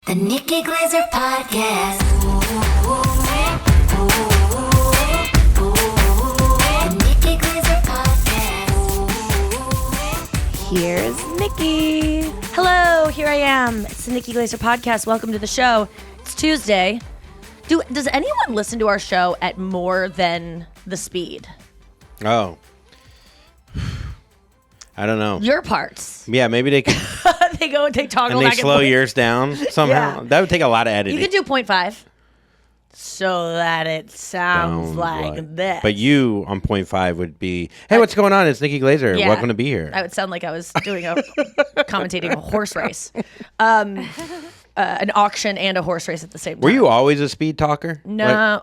The Nikki Glaser Podcast. The Nikki Glaser Podcast. Here's Nikki. Hello, here I am. It's the Nikki Glaser Podcast. Welcome to the show. It's Tuesday. Does anyone listen to our show at more than the speed? Oh. I don't know. Your parts. Yeah, maybe they could. They toggle And they back slow and forth. yours down somehow. Yeah. That would take a lot of editing. You can do 0.5 so that it sounds like this. But you on 0.5 would be, hey, what's going on? It's Nikki Glaser. Yeah. Welcome to be here. I would sound like I was doing commentating a horse race. An auction and a horse race at the same time. Were you always a speed talker? No.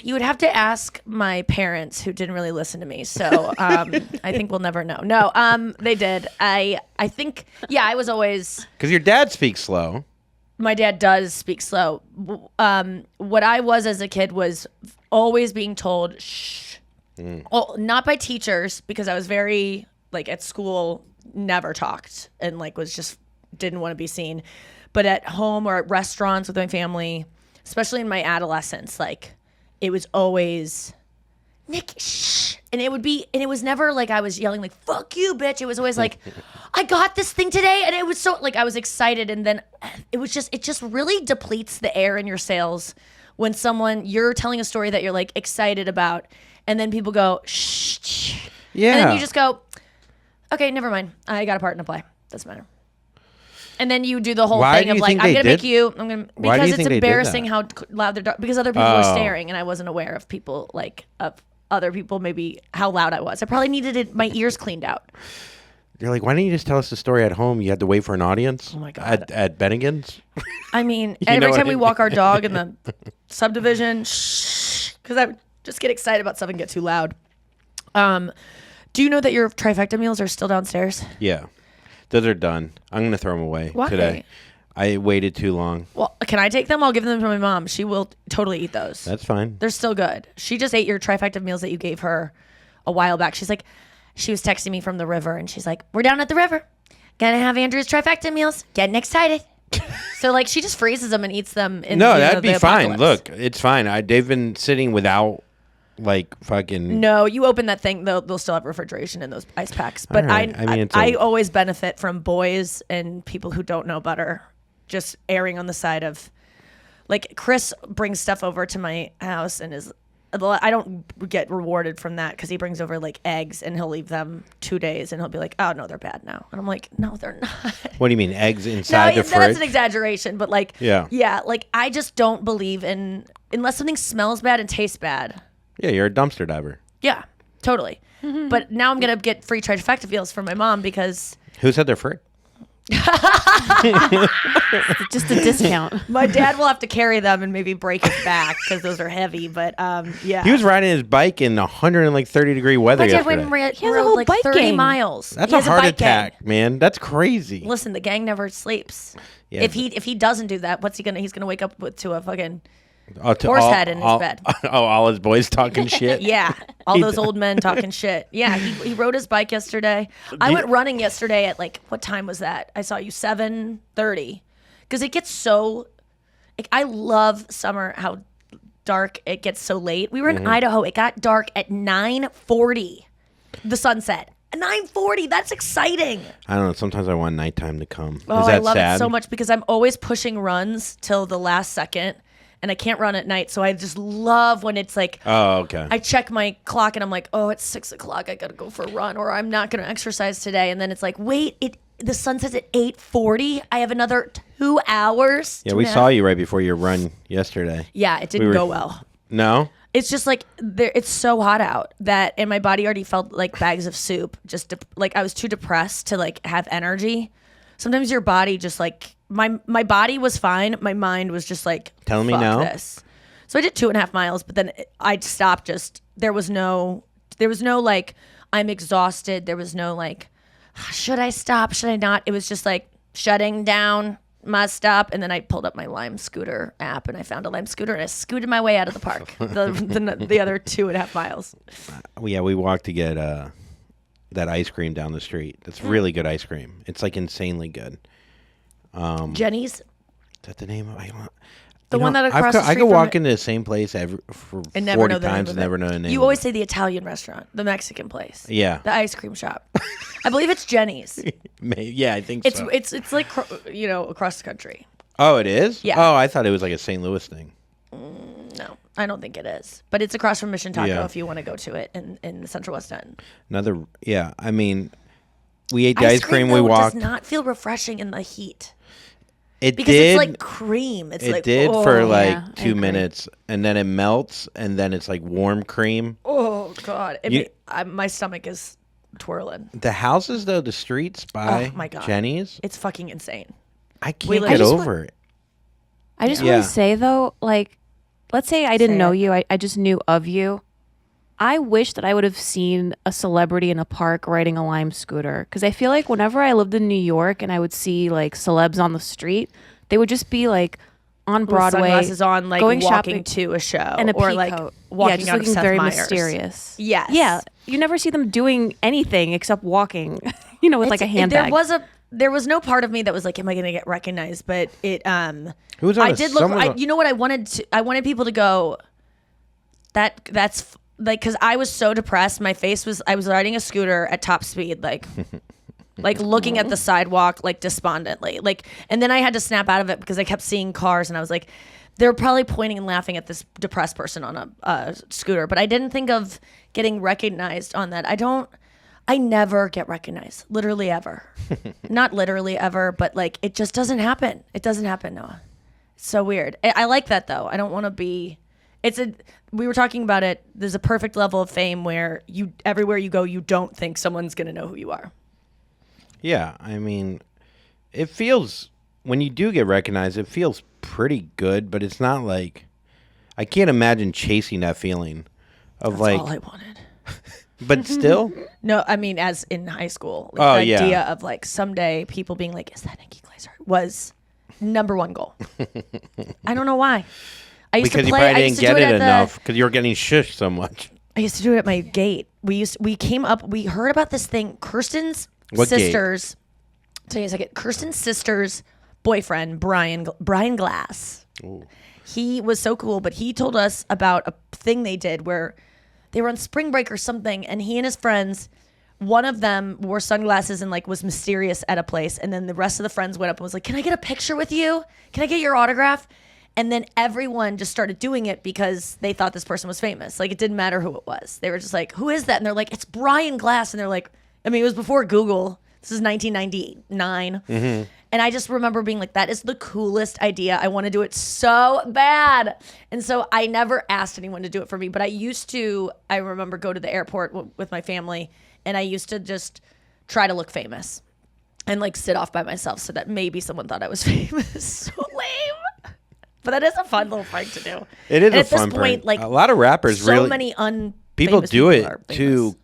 You would have to ask my parents, who didn't really listen to me. So I think we'll never know. No, they did. I think, yeah, I was always. Because your dad speaks slow. My dad does speak slow. What I was as a kid was always being told, shh. Well, not by teachers, because I was very, like, at school, never talked and, like, was just, didn't want to be seen. But at home or at restaurants with my family, especially in my adolescence, like, it was always, Nick, shh. And it was never like I was yelling like, fuck you, bitch. It was always like, I got this thing today. And it was so, like, I was excited. And then it just really depletes the air in your sails when you're telling a story that you're, like, excited about. And then people go, shh. Yeah. And then you just go, okay, never mind. I got a part in a play. Doesn't matter. And then you do the whole thing of, like, because it's embarrassing how loud they're, because other people were staring and I wasn't aware of people, like, of other people, maybe how loud I was. I probably needed my ears cleaned out. You're like, why didn't you just tell us the story at home? You had to wait for an audience? Oh my God. At Bennigan's? I mean, every time we walk our dog in the subdivision, shh, because I just get excited about stuff and get too loud. Do you know that your trifecta meals are still downstairs? Yeah. Those are done. I'm going to throw them away Why? today. I waited too long. Well, can I take them? I'll give them to my mom. She will totally eat those. That's fine. They're still good. She just ate your trifecta meals that you gave her a while back. She was texting me from the river, and she's like, we're down at the river. Gonna have Andrew's trifecta meals. Getting excited. So, like, she just freezes them and eats them. No, that'd be fine. Look, it's fine. They've been sitting without, like, fucking. No, you open that thing, they'll still have refrigeration in those ice packs. But right. I always benefit from boys and people who don't know better just erring on the side of, like, Chris brings stuff over to my house and I don't get rewarded from that because he brings over, like, eggs and he'll leave them 2 days and he'll be like, oh, no, they're bad now. And I'm like, no, they're not. What do you mean, eggs inside the fridge? That's an exaggeration, but, like, yeah, like, I just don't believe in, unless something smells bad and tastes bad. Yeah, you're a dumpster diver. Yeah, totally. Mm-hmm. But now I'm going to get free trifecta meals from my mom because... Who said they're free? Just a discount. My dad will have to carry them and maybe break his back because those are heavy. But yeah, he was riding his bike in 130-degree weather yesterday. He rode like 30 miles. That's a heart attack, man. That's crazy. Listen, the gang never sleeps. Yeah, if he doesn't do that, he's gonna wake up to a fucking horse head in his bed. All his boys talking shit. Yeah, all those old men talking shit. Yeah, he rode his bike yesterday. I went running yesterday at, like, what time was that? I saw you 7:30, because it gets so. Like, I love summer, how dark it gets so late. We were in Idaho. It got dark at 9:40. The sunset. 9:40. That's exciting. I don't know. Sometimes I want nighttime to come. Oh, Is that I love sad? it so much because I'm always pushing runs till the last second. And I can't run at night, so I just love when it's like, oh, okay. I check my clock and I'm like, oh, it's 6 o'clock. I gotta go for a run, or I'm not gonna exercise today. And then it's like, wait, the sun sets at 8:40. I have another 2 hours. Yeah, we saw you right before your run yesterday. Yeah, it didn't go well. No. It's just like it's so hot out and my body already felt like bags of soup. Just like I was too depressed to, like, have energy. Sometimes your body just, like. My body was fine. My mind was just like, telling me no. This. So I did 2.5 miles, but then I stopped. There was no like, I'm exhausted. There was no like, should I stop? Should I not? It was just like shutting down, must stop. And then I pulled up my Lime scooter app and I found a Lime scooter and I scooted my way out of the park. the other 2.5 miles. Yeah, we walked to get that ice cream down the street. That's really good ice cream. It's like insanely good. Jenny's, Is that the name of it? the one that across the street I could from walk it- into the same place for and never 40 know the name times of and it. never know the name. You of always it. say the Italian restaurant, the Mexican place, Yeah. the ice cream shop. I believe it's Jenny's. Yeah, I think so. It's like across the country. Oh, it is? Yeah. Oh, I thought it was like a St. Louis thing. No, I don't think it is. But it's across from Mission Taco Yeah. if you want to go to it in the Central West End. I mean, we ate the ice cream, we though, walked. does not feel refreshing in the heat. It Because did. it's like cream. It's it like, did oh, for like yeah, I 2 agree. minutes, and then it melts, and then it's like warm cream. oh God. You- My stomach is twirling. The houses, though, the streets by Oh, my God. Jenny's, It's fucking insane. I can't live- get I just over it. I just Yeah. want to say though, like, let's say I didn't Say know it. you, I just knew of you. I wish that I would have seen a celebrity in a park riding a Lime scooter, because I feel like whenever I lived in New York and I would see like celebs on the street, they would just be like on With Broadway, sunglasses on, like going walking shopping to a show, and a or pea like coat. walking yeah, just out of looking Seth very Meyers. mysterious. Yes. Yeah, you never see them doing anything except walking, with like a handbag. There was no part of me that was like, am I going to get recognized? But it Who was on I a- did look. someone- You know what I wanted? I wanted people to go. That's like, because I was so depressed. My face was. I was riding a scooter at top speed, like looking at the sidewalk, like despondently, like. And then I had to snap out of it because I kept seeing cars, and I was like, they're probably pointing and laughing at this depressed person on a scooter. But I didn't think of getting recognized on that. I never get recognized, literally ever. Not literally ever, but like it just doesn't happen. It doesn't happen, Noah. It's so weird. I like that though. I don't want to be. We were talking about it. There's a perfect level of fame where everywhere you go, you don't think someone's gonna know who you are. Yeah, I mean, it feels, when you do get recognized, it feels pretty good, but it's not like, I can't imagine chasing that feeling of That's like, all I wanted. but still, No, I mean, as in high school, like, Oh, the yeah. idea of like someday people being like, "Is that Nikki Glaser?" was number one goal. I don't know why. I used because to you play. probably I used didn't to get do it at enough because you were getting shushed so much. I used to do it at my gate. We heard about this thing. Kirsten's What gate? sister's. Tell you a second. Kirsten's sister's boyfriend, Brian Glass. He was so cool, but he told us about a thing they did where they were on spring break or something, and he and his friends, one of them wore sunglasses and like was mysterious at a place, and then the rest of the friends went up and was like, "Can I get a picture with you? Can I get your autograph?" And then everyone just started doing it because they thought this person was famous. Like, it didn't matter who it was. They were just like, "Who is that?" And they're like, "It's Brian Glass." And they're like, I mean, it was before Google. This is 1999. And I just remember being like, that is the coolest idea. I want to do it so bad. And so I never asked anyone to do it for me. But I remember go to the airport with my family. And I used to just try to look famous and like sit off by myself so that maybe someone thought I was famous. So lame. But that is a fun little prank to do. It is And a at this fun point, prank. like, A lot of rappers so really, many people unfamous do it are famous. too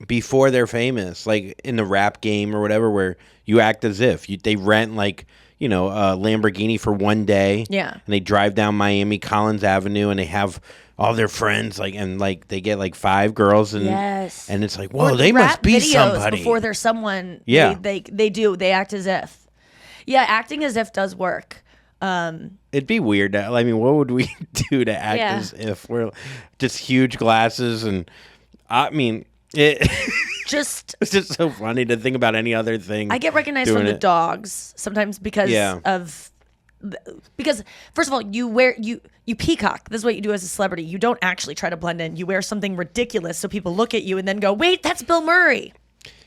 before they're famous, like in the rap game or whatever, where you act as if they rent like, a Lamborghini for one day. Yeah. And they drive down Miami Collins Avenue and they have all their friends and they get like 5 girls and Yes. and it's like, Or whoa, they rap must be videos somebody. before they're someone. Yeah. They act as if. Yeah, acting as if does work. It'd be weird. I mean, what would we do to act Yeah. as if we're just huge glasses? And I mean, it's Just just so funny to think about any other thing. I get recognized doing from the it. dogs sometimes because Yeah. because first of all, you peacock. This is what you do as a celebrity. You don't actually try to blend in. You wear something ridiculous so people look at you and then go, "Wait, that's Bill Murray."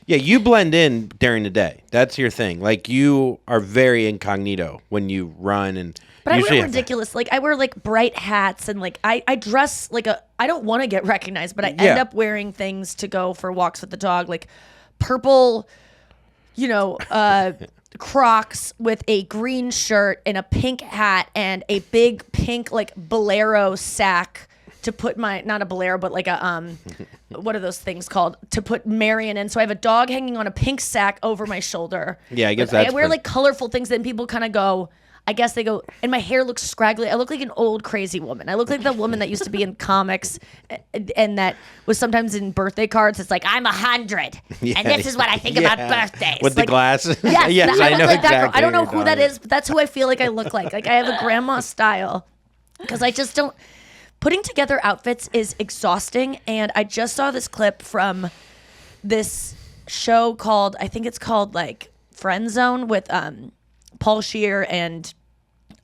Yeah, you blend in during the day. That's your thing. Like, you are very incognito when you run and. But I usually wear ridiculous. Like, I wear like bright hats and like I dress like I don't want to get recognized, but I end Yeah. up wearing things to go for walks with the dog, like purple, Crocs with a green shirt and a pink hat and a big pink like bolero sack to put not a bolero, but like a what are those things called, to put Marion in. So I have a dog hanging on a pink sack over my shoulder. Yeah, I guess I that's wear pretty- like colorful things, then people kind of go, I guess they go, and my hair looks scraggly. I look like an old crazy woman. I look like the woman that used to be in comics and that was sometimes in birthday cards. It's like, I'm 100 and this is what I think about birthdays. With like, the glasses. Yes, yes, I I look know like that girl. exactly. I don't know what who you're that talking is, but that's who I feel like I look like. Like I have a grandma style because I just don't. Putting together outfits is exhausting, and I just saw this clip from this show called, I think it's called like Friend Zone with Paul Scheer and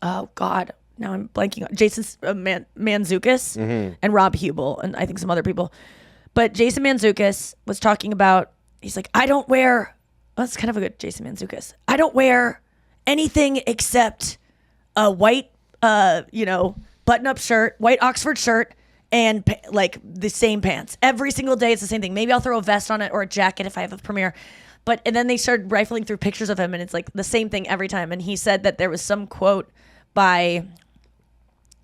oh god, now I'm blanking on Jason Mantzoukas and Rob Hubel and I think some other people. But Jason Mantzoukas was talking about, he's like, I don't wear, well, that's kind of a good Jason Mantzoukas. I don't wear anything except a white, button-up shirt, white Oxford shirt, and like the same pants. Every single day it's the same thing. Maybe I'll throw a vest on it or a jacket if I have a premiere. And then they started rifling through pictures of him, and it's like the same thing every time. And he said that there was some quote by,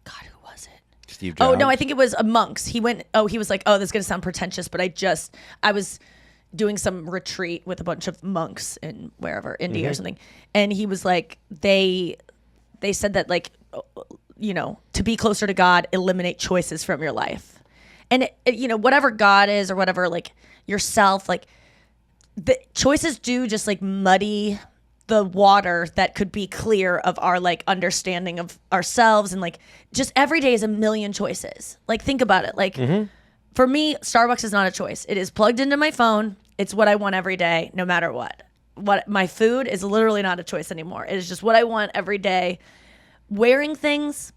God, who was it? Steve Jobs. Oh, no, I think it was a Monks. He was like, oh, this is going to sound pretentious, but I was doing some retreat with a bunch of monks in wherever, India or something. And he was like, they said that like, to be closer to God, eliminate choices from your life. And, whatever God is or whatever, like yourself, like the choices do just like muddy the water that could be clear of our like understanding of ourselves. And like just every day is a million choices. Like think about it. Like for me, Starbucks is not a choice. It is plugged into my phone. It's what I want every day, no matter what. My food is literally not a choice anymore. It is just what I want every day. Wearing things,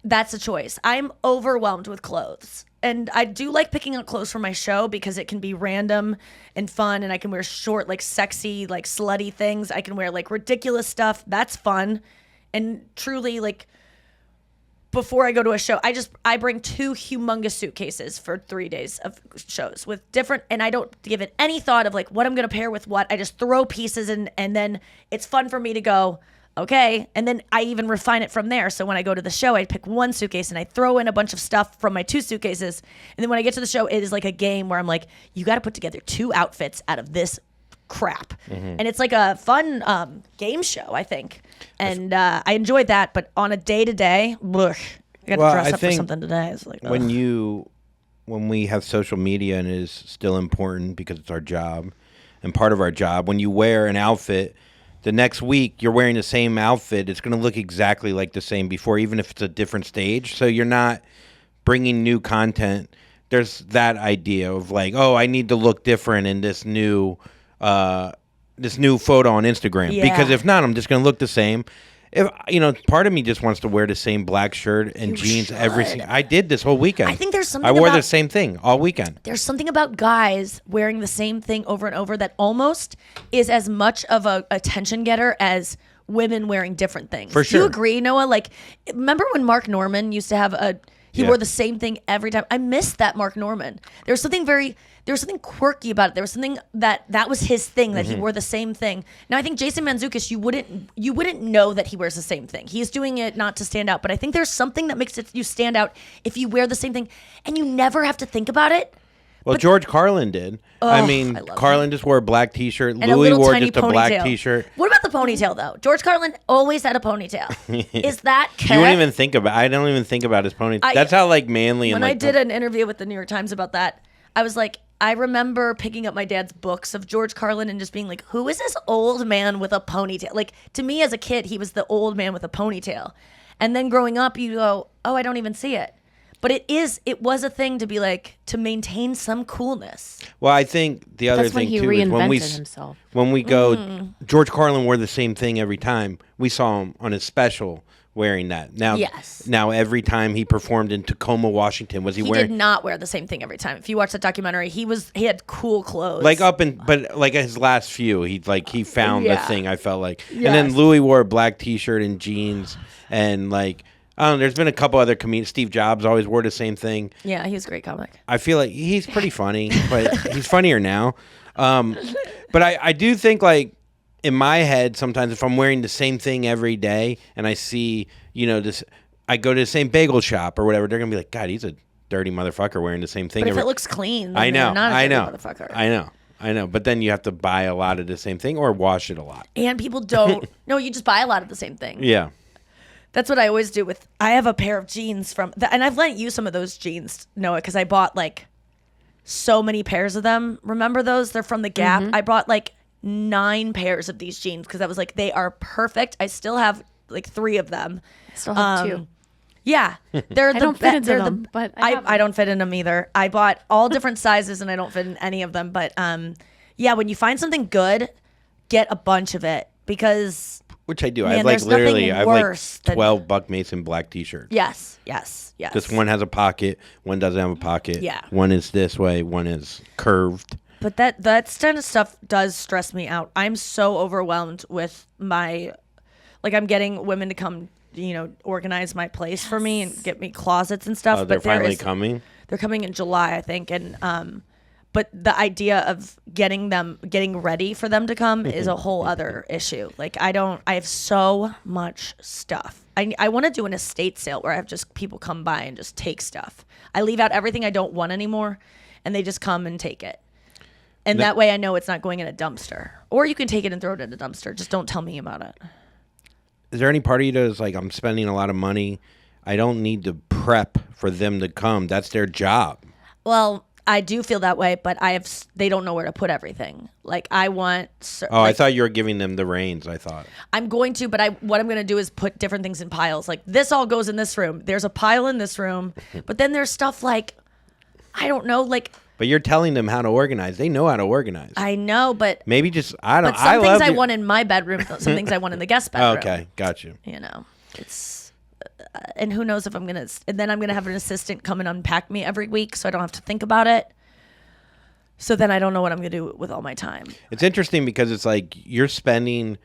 that's a choice. I'm overwhelmed with clothes. And I do like picking out clothes for my show because it can be random and fun, and I can wear short, like sexy, like slutty things. I can wear like ridiculous stuff. That's fun. And truly, like before I go to a show, I bring 2 humongous suitcases for 3 days of shows with different, and I don't give it any thought of like what I'm going to pair with what. I just throw pieces in, and then it's fun for me to go, okay. And then I even refine it from there. So when I go to the show, I pick one suitcase and I throw in a bunch of stuff from my 2 suitcases. And then when I get to the show, it is like a game where I'm like, you got to put together 2 outfits out of this crap. And it's like a fun game show, I think. And I enjoyed that. But on a day-to-day, I got to dress up for something today. It's like, when we have social media and it is still important because it's our job and part of our job, when you wear an outfit, the next week you're wearing the same outfit, it's going to look exactly like the same before, even if it's a different stage. So you're not bringing new content. There's that idea of like, oh, I need to look different in this new photo on Instagram. Yeah. Because if not, I'm just going to look the same. If part of me just wants to wear the same black shirt and jeans every single. I did this whole weekend. I think there's something. I wore the same thing all weekend. There's something about guys wearing the same thing over and over that almost is as much of a attention getter as women wearing different things. For sure. Do you agree, Noah? Like, remember when Mark Norman used to have he wore the same thing every time? I missed that Mark Norman. There was something quirky about it. There was something that was his thing, that he wore the same thing. Now I think Jason Mantzoukas, you wouldn't know that he wears the same thing. He's doing it not to stand out, but I think there's something that makes you stand out if you wear the same thing and you never have to think about it. Well, George Carlin did. I Carlin just wore a black T-shirt. And Louis wore tiny just a black ponytail. T-shirt. What about the ponytail though? George Carlin always had a ponytail. Is that cut? You wouldn't even think about. I don't even think about his ponytail. That's how like manly and when like. I did an interview with the New York Times about that, I was like, I remember picking up my dad's books of George Carlin and just being like, who is this old man with a ponytail? Like, to me as a kid, he was the old man with a ponytail. And then growing up, you go, oh, I don't even see it. But it was a thing to be like, to maintain some coolness. Well, I think the other That's when thing he too is reinvented himself. when we go, George Carlin wore the same thing every time. We saw him on his special wearing that. Now every time he performed in Tacoma, Washington, was he wearing? He did not wear the same thing every time. If you watch that documentary, he had cool clothes. But like his last few, he found the thing. I felt like, Yes. and then Louis wore a black T-shirt and jeans, and like I don't know. There's been a couple other comedians. Steve Jobs always wore the same thing. Yeah, he was a great comic. I feel like he's pretty funny, but he's funnier now. But I do think like in my head sometimes if I'm wearing the same thing every day and I see this, I go to the same bagel shop or whatever, they're gonna be like, God, he's a dirty motherfucker wearing the same thing. But if it looks clean, then I know, they're not a I dirty know, motherfucker. I know. I know. But then you have to buy a lot of the same thing or wash it a lot. And people don't. No, you just buy a lot of the same thing. Yeah. That's what I always do with. I have a pair of jeans and I've lent you some of those jeans, Noah, because I bought like so many pairs of them. Remember those? They're from the Gap. I bought like 9 pairs of these jeans because I was like, they are perfect. I still have like 3 of them. I still have 2. Yeah, they're I don't fit into them, but I don't fit in them either. I bought all different sizes and I don't fit in any of them. But yeah, when you find something good, get a bunch of it because Which I do. Man, I have like there's nothing literally, I have like worse than- 12 Buck Mason black t-shirts. yes. Just one has a pocket, one doesn't have a pocket. Yeah. One is this way, one is curved. But that kind of stuff does stress me out. I'm so overwhelmed with my, like I'm getting women to come, organize my place for me and get me closets and stuff. Oh, they're but there finally is- coming? They're coming in July, I think, and but the idea of getting ready for them to come is a whole other issue. Like I have so much stuff. I want to do an estate sale where I have just people come by and just take stuff. I leave out everything I don't want anymore, and they just come and take it. And that way I know it's not going in a dumpster. Or you can take it and throw it in a dumpster. Just don't tell me about it. Is there any part of you that's like, I'm spending a lot of money. I don't need to prep for them to come. That's their job. Well, I do feel that way, but they don't know where to put everything. Like I want. I thought you were giving them the reins. I thought. I'm going to, but what I'm going to do is put different things in piles. Like this all goes in this room. There's a pile in this room, but then there's stuff like, I don't know, like. But you're telling them how to organize. They know how to organize. I know, but maybe just I don't. But some things I want in my bedroom, some things I want in the guest bedroom. Okay, got you. It's. And who knows if I'm gonna, and then I'm gonna have an assistant come and unpack me every week, so I don't have to think about it. So then I don't know what I'm gonna do with all my time. It's interesting because it's like you're spending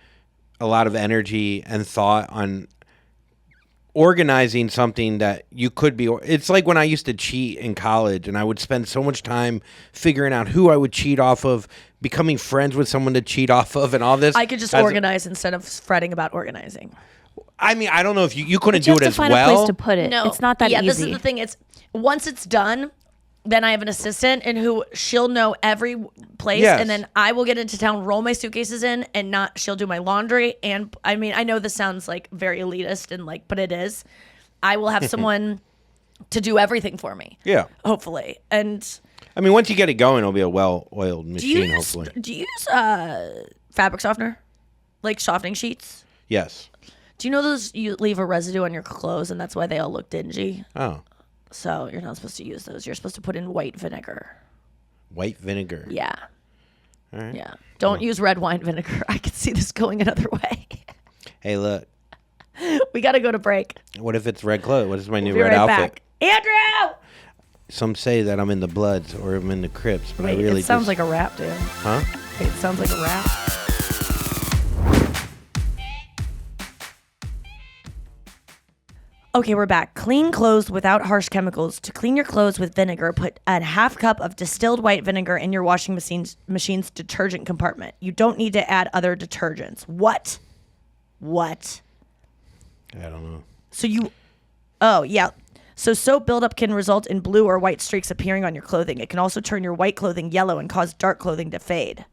a lot of energy and thought on organizing something that you could be. It's like when I used to cheat in college, and I would spend so much time figuring out who I would cheat off of, becoming friends with someone to cheat off of, and all this. I could just organize instead of fretting about organizing. I mean, I don't know if you couldn't You do have it to as find well. a place to put it. No, It's not that easy. This is the thing. It's once it's done, then I have an assistant and she'll know every place, Yes. and then I will get into town, roll my suitcases in, and she'll do my laundry. And I mean, I know this sounds like very elitist and like, but it is. I will have someone to do everything for me. Yeah. Hopefully. And I mean, once you get it going, it'll be a well-oiled machine, hopefully. do you use fabric softener, like softening sheets? Yes. Do you know those you leave a residue on your clothes and that's why they all look dingy? Oh, So you're not supposed to use those. You're supposed to put in white vinegar. white vinegar. Yeah. All right. Yeah. Don't use red wine vinegar. I can see this going another way. Hey, look. We got to go to break. What if it's red clothes? What is my new Be red right outfit? back. Andrew! Some say that I'm in the Bloods or I'm in the Crips, but Wait, I really it sounds just, like a rap, dude. Huh? Wait, it sounds like a rap. Okay, we're back. Clean clothes without harsh chemicals. To clean your clothes with vinegar, put a half cup of distilled white vinegar in your washing machine's detergent compartment. You don't need to add other detergents. What? I don't know. Oh, yeah. So soap buildup can result in blue or white streaks appearing on your clothing. It can also turn your white clothing yellow and cause dark clothing to fade.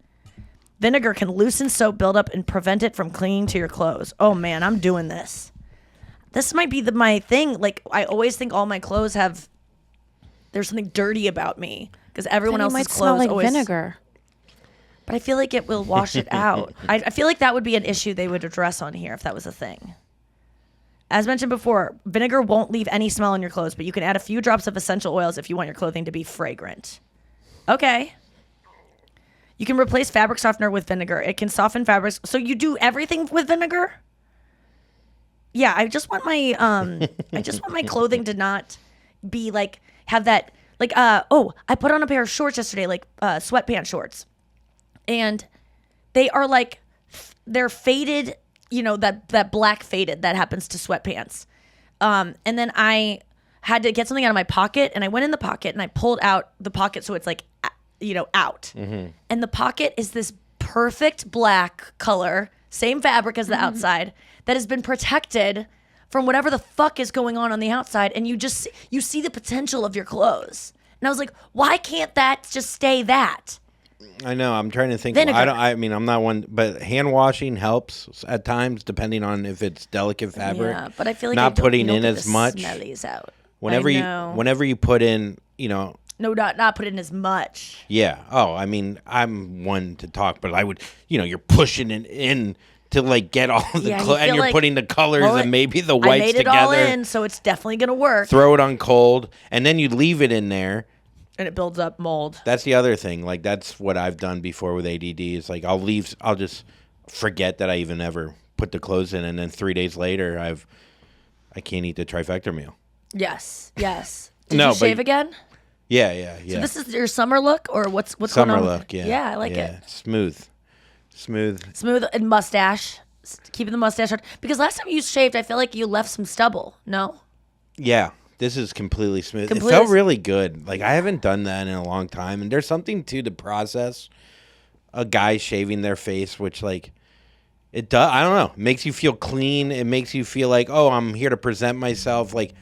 Vinegar can loosen soap buildup and prevent it from clinging to your clothes. Oh man, I'm doing this. This might be my thing. Like I always think all my clothes there's something dirty about me because everyone Then else's you might clothes smell like always. vinegar. But I feel like it will wash it out. I feel like that would be an issue they would address on here if that was a thing. As mentioned before, vinegar won't leave any smell on your clothes, but you can add a few drops of essential oils if you want your clothing to be fragrant. Okay. You can replace fabric softener with vinegar. It can soften fabrics. So you do everything with vinegar? Yeah, I just want my clothing to not be like have that like I put on a pair of shorts yesterday, like sweatpants shorts. And they are like they're faded, that black faded that happens to sweatpants. And then I had to get something out of my pocket, and I went in the pocket and I pulled out the pocket so it's like out. Mm-hmm. And the pocket is this perfect black color, same fabric as the outside, that has been protected from whatever the fuck is going on the outside, and you see the potential of your clothes. And I was like, why can't that just stay that? I know. I'm trying to think. Vinegar. I mean, I'm not one, but hand washing helps at times, depending on if it's delicate fabric. Yeah, but I feel like not putting you don't in get as the much. Smellies out. Whenever you put in, No, not put in as much. Yeah. Oh, I mean, I'm one to talk, but I would, you're pushing it in to like get all the Yeah, and you're like, putting the colors well, and maybe the I whites made it together. all in, so it's definitely gonna work. Throw it on cold, and then you leave it in there. And it builds up mold. That's the other thing. Like that's what I've done before with ADD. Is like I'll just forget that I even ever put the clothes in, and then 3 days later I can't eat the trifecta meal. Yes. Did No, you but- shave again? Yeah. So this is your summer look, or what's Summer going on? look. Yeah. Yeah, I like it. Smooth. Smooth and mustache. Keeping the mustache on. Because last time you shaved, I feel like you left some stubble. No? Yeah. This is completely smooth. Completely It felt really good. Like I haven't done that in a long time, and there's something to the process. A guy shaving their face, which like it does. I don't know. It makes you feel clean. It makes you feel like, oh, I'm here to present myself. Like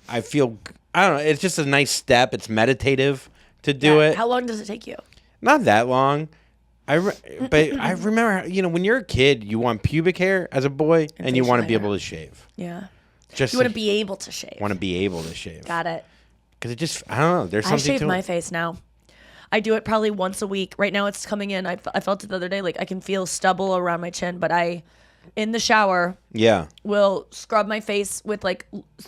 I don't know. It's just a nice step. It's meditative to do it. How long does it take you? Not that long. But I remember, when you're a kid, you want pubic hair as a boy, and you facial want to be hair. able to shave. Yeah. Just You want to be able to shave. want to be able to shave. Got it. Because it just, I don't know. There's I something shave to my it. face now. I do it probably once a week. Right now it's coming in. I felt it the other day. Like I can feel stubble around my chin, but in the shower, Yeah. will scrub my face with like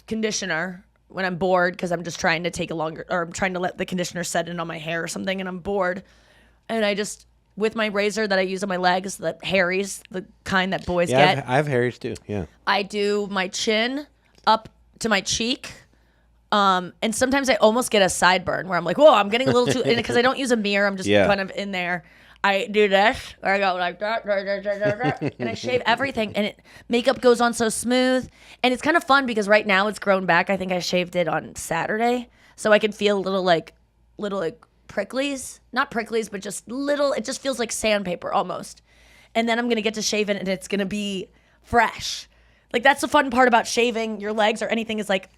conditioner when I'm bored because I'm just trying to take I'm trying to let the conditioner set in on my hair or something and I'm bored. And I just, with my razor that I use on my legs, the hairies, the kind that boys Yeah, get, I have hairs too. Yeah. I do my chin up to my cheek. And sometimes I almost get a sideburn where I'm like, whoa, I'm getting a little too, because I don't use a mirror. I'm just kind of in there. I do this, or I go like that, and I shave everything, and makeup goes on so smooth, and it's kind of fun because right now it's grown back. I think I shaved it on Saturday, so I can feel little pricklies, not pricklies, but just little. It just feels like sandpaper almost, and then I'm gonna get to shave it, and it's gonna be fresh. Like that's the fun part about shaving your legs or anything is like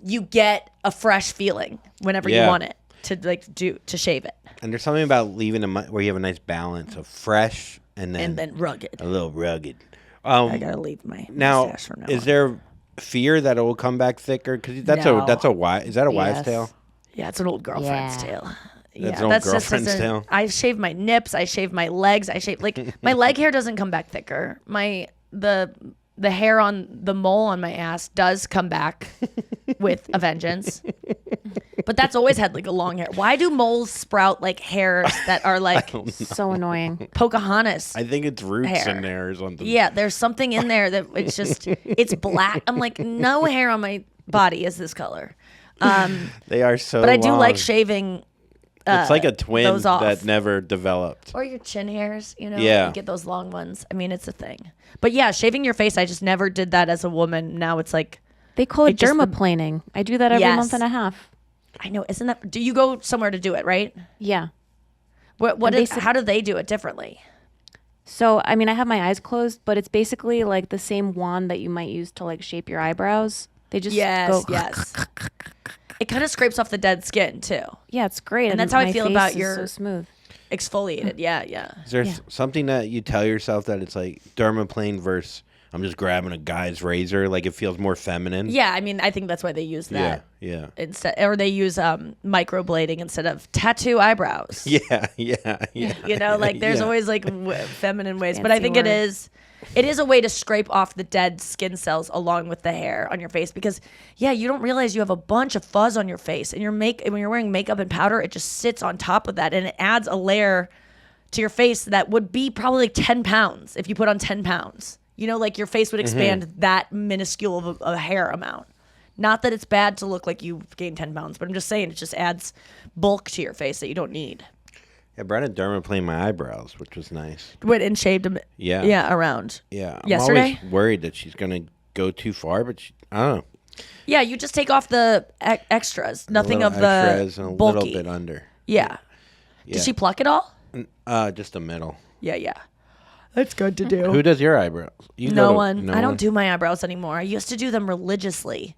you get a fresh feeling whenever you want it to shave it. And there's something about leaving where you have a nice balance of fresh and then rugged. a little rugged. I gotta leave my Now, mustache from now is on. there fear that it will come back thicker? Because is that a wives' tale? Yeah, it's an old girlfriend's Yeah. tale. That's an old girlfriend's tale. I shave my nips. I shave my legs. I shave my leg hair doesn't come back thicker. The hair on the mole on my ass does come back with a vengeance. But that's always had like a long hair. Why do moles sprout like hairs that are like So annoying. Pocahontas? I think it's roots Hair. in there or something. Yeah, there's something in there that it's black. I'm like, no hair on my body is this color. They are so But I do like long. shaving It's like a twin those off. that never developed. or your chin hairs, Yeah. you get those long ones. I mean, it's a thing. But yeah, shaving your face, I just never did that as a woman. Now it's like, They call it It just- dermaplaning. I do that every Yes. month and a half. I know, isn't that, do you go somewhere to do it, right? Yeah. What how do they do it differently? So, I mean, I have my eyes closed, but it's basically like the same wand that you might use to like shape your eyebrows. They just go. Yes. It kind of scrapes off the dead skin too. Yeah, it's great. And that's how I my feel face about is your- so smooth. Exfoliated. Yeah. Is there something that you tell yourself that it's like dermaplane versus I'm just grabbing a guy's razor? Like it feels more feminine. Yeah, I mean, I think that's why they use that. Yeah. Instead, or they use microblading instead of tattoo eyebrows. Yeah. Like there's Yeah. always like feminine ways, but I Fancy think word. it is a way to scrape off the dead skin cells along with the hair on your face because you don't realize you have a bunch of fuzz on your face and when you're wearing makeup and powder, it just sits on top of that and it adds a layer to your face that would be probably like 10 pounds if you put on 10 pounds. Like your face would expand that minuscule of a hair amount. Not that it's bad to look like you've gained 10 pounds, but I'm just saying it just adds bulk to your face that you don't need. Yeah, Brandon dermaplaned my eyebrows, which was nice. Went and shaved them. Yeah. Yeah, around. Yeah. I'm Yesterday? always worried that she's going to go too far, but I don't know. Yeah, you just take off the extras. Nothing A of little the extras and a bulky. little bit under. Yeah. Yeah. Did she pluck it all? Just the middle. Yeah. That's good to do. Who does your eyebrows? You No go to- one. no I don't one? do my eyebrows anymore. I used to do them religiously.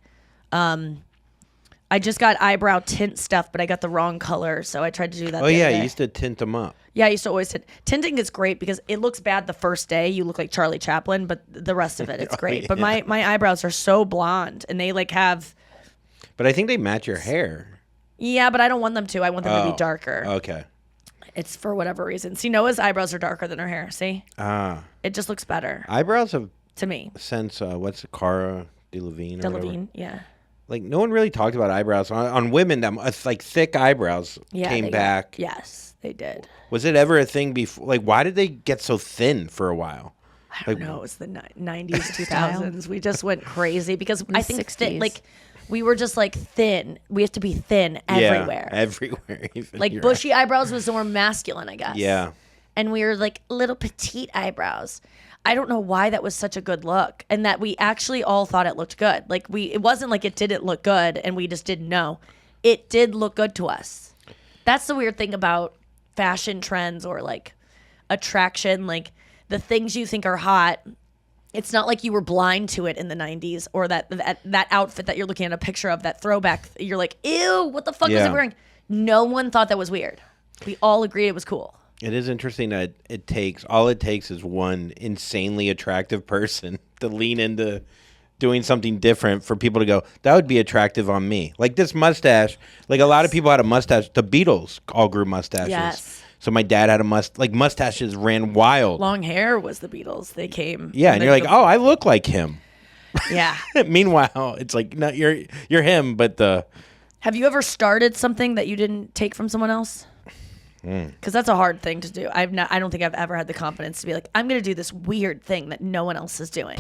I just got eyebrow tint stuff, but I got the wrong color, so I tried to do that. Oh the yeah, other you day. used to tint them up. Yeah, I used to always tint. Tinting is great because it looks bad the first day. You look like Charlie Chaplin, but the rest of it, it's great. But my eyebrows are so blonde, and they like have. But I think they match your hair. Yeah, but I don't want them to. I want them to be darker. Okay. It's for whatever reason. See, Noah's eyebrows are darker than her hair. See? It just looks better Eyebrows have to me. since what's it, Cara Delevingne or whatever. Delevingne, yeah. Like no one really talked about eyebrows on women. That like thick eyebrows Yeah, came they back. Yes, they did. Was it ever a thing before? Like, why did they get so thin for a while? I don't know. It was the 90s, 2000s. We just went crazy because I think 60s. like we were just like thin. We have to be thin everywhere. Yeah, everywhere. Even Like your bushy eyebrows was more masculine, I guess. Yeah. And we were like little petite eyebrows. I don't know why that was such a good look, and that we actually all thought it looked good. Like it wasn't like it didn't look good and we just didn't know. It did look good to us. That's the weird thing about fashion trends or like attraction, like the things you think are hot. It's not like you were blind to it in the 90s or that outfit that you're looking at a picture of, that throwback. You're like, ew, what the fuck was Yeah. it wearing? No one thought that was weird. We all agreed it was cool. It is interesting that all it takes is one insanely attractive person to lean into doing something different for people to go, that would be attractive on me. Like this mustache, like a lot of people had a mustache. The Beatles all grew mustaches. Yes. So my dad had mustaches ran wild. Long hair was the Beatles. They came. Yeah, and you're like, oh, I look like him. Yeah. Meanwhile, it's like, no, you're him, but the... Have you ever started something that you didn't take from someone else? Because that's a hard thing to do. I don't think I've ever had the confidence to be like, I'm going to do this weird thing that no one else is doing.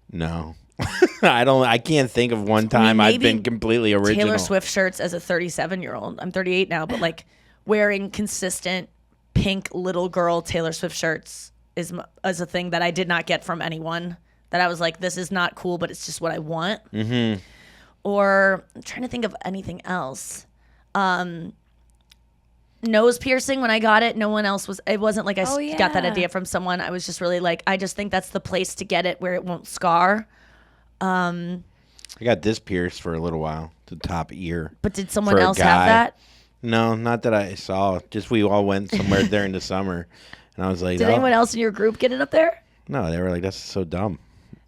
No. I can't think of one time I've been completely original. Taylor Swift shirts as a 37-year-old. I'm 38 now, but like wearing consistent pink little girl Taylor Swift shirts is a thing that I did not get from anyone. That I was like, this is not cool, but it's just what I want. Mm-hmm. Or I'm trying to think of anything else. Nose piercing, when I got it, no one else was. It wasn't like I got that idea from someone. I was just really like, I just think that's the place to get it where it won't scar. I got this pierced for a little while, the top ear. But did someone For a else have guy. that? No, not that I saw. Just we all went somewhere during the summer, and I was like, Did anyone else in your group get it up there? No, they were like, that's so dumb.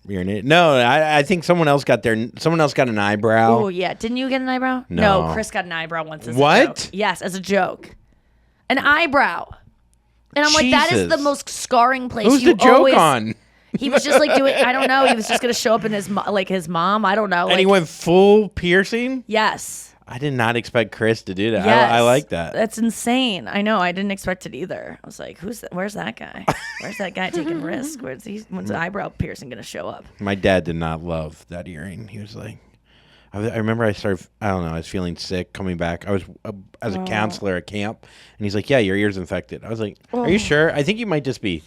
You're an idiot. No, I think someone else got an eyebrow. Oh yeah, didn't you get an eyebrow? No. Chris got an eyebrow once. As What? A joke. Yes, as a joke, an eyebrow. And I'm like, that is the Jesus. most scarring place. Who's you the joke always, on? He was just like doing. I don't know. He was just gonna show up in his mom. I don't know. And he went full piercing? Yes. I did not expect Chris to do that. Yes. I like that. That's insane. I know. I didn't expect it either. I was like, where's that guy? Where's that guy taking risks? When's the eyebrow piercing gonna show up? My dad did not love that earring. He was like, I remember I was feeling sick coming back. I was as a counselor at camp, and he's like, yeah, your ear's infected. I was like, are you sure? I think you might just be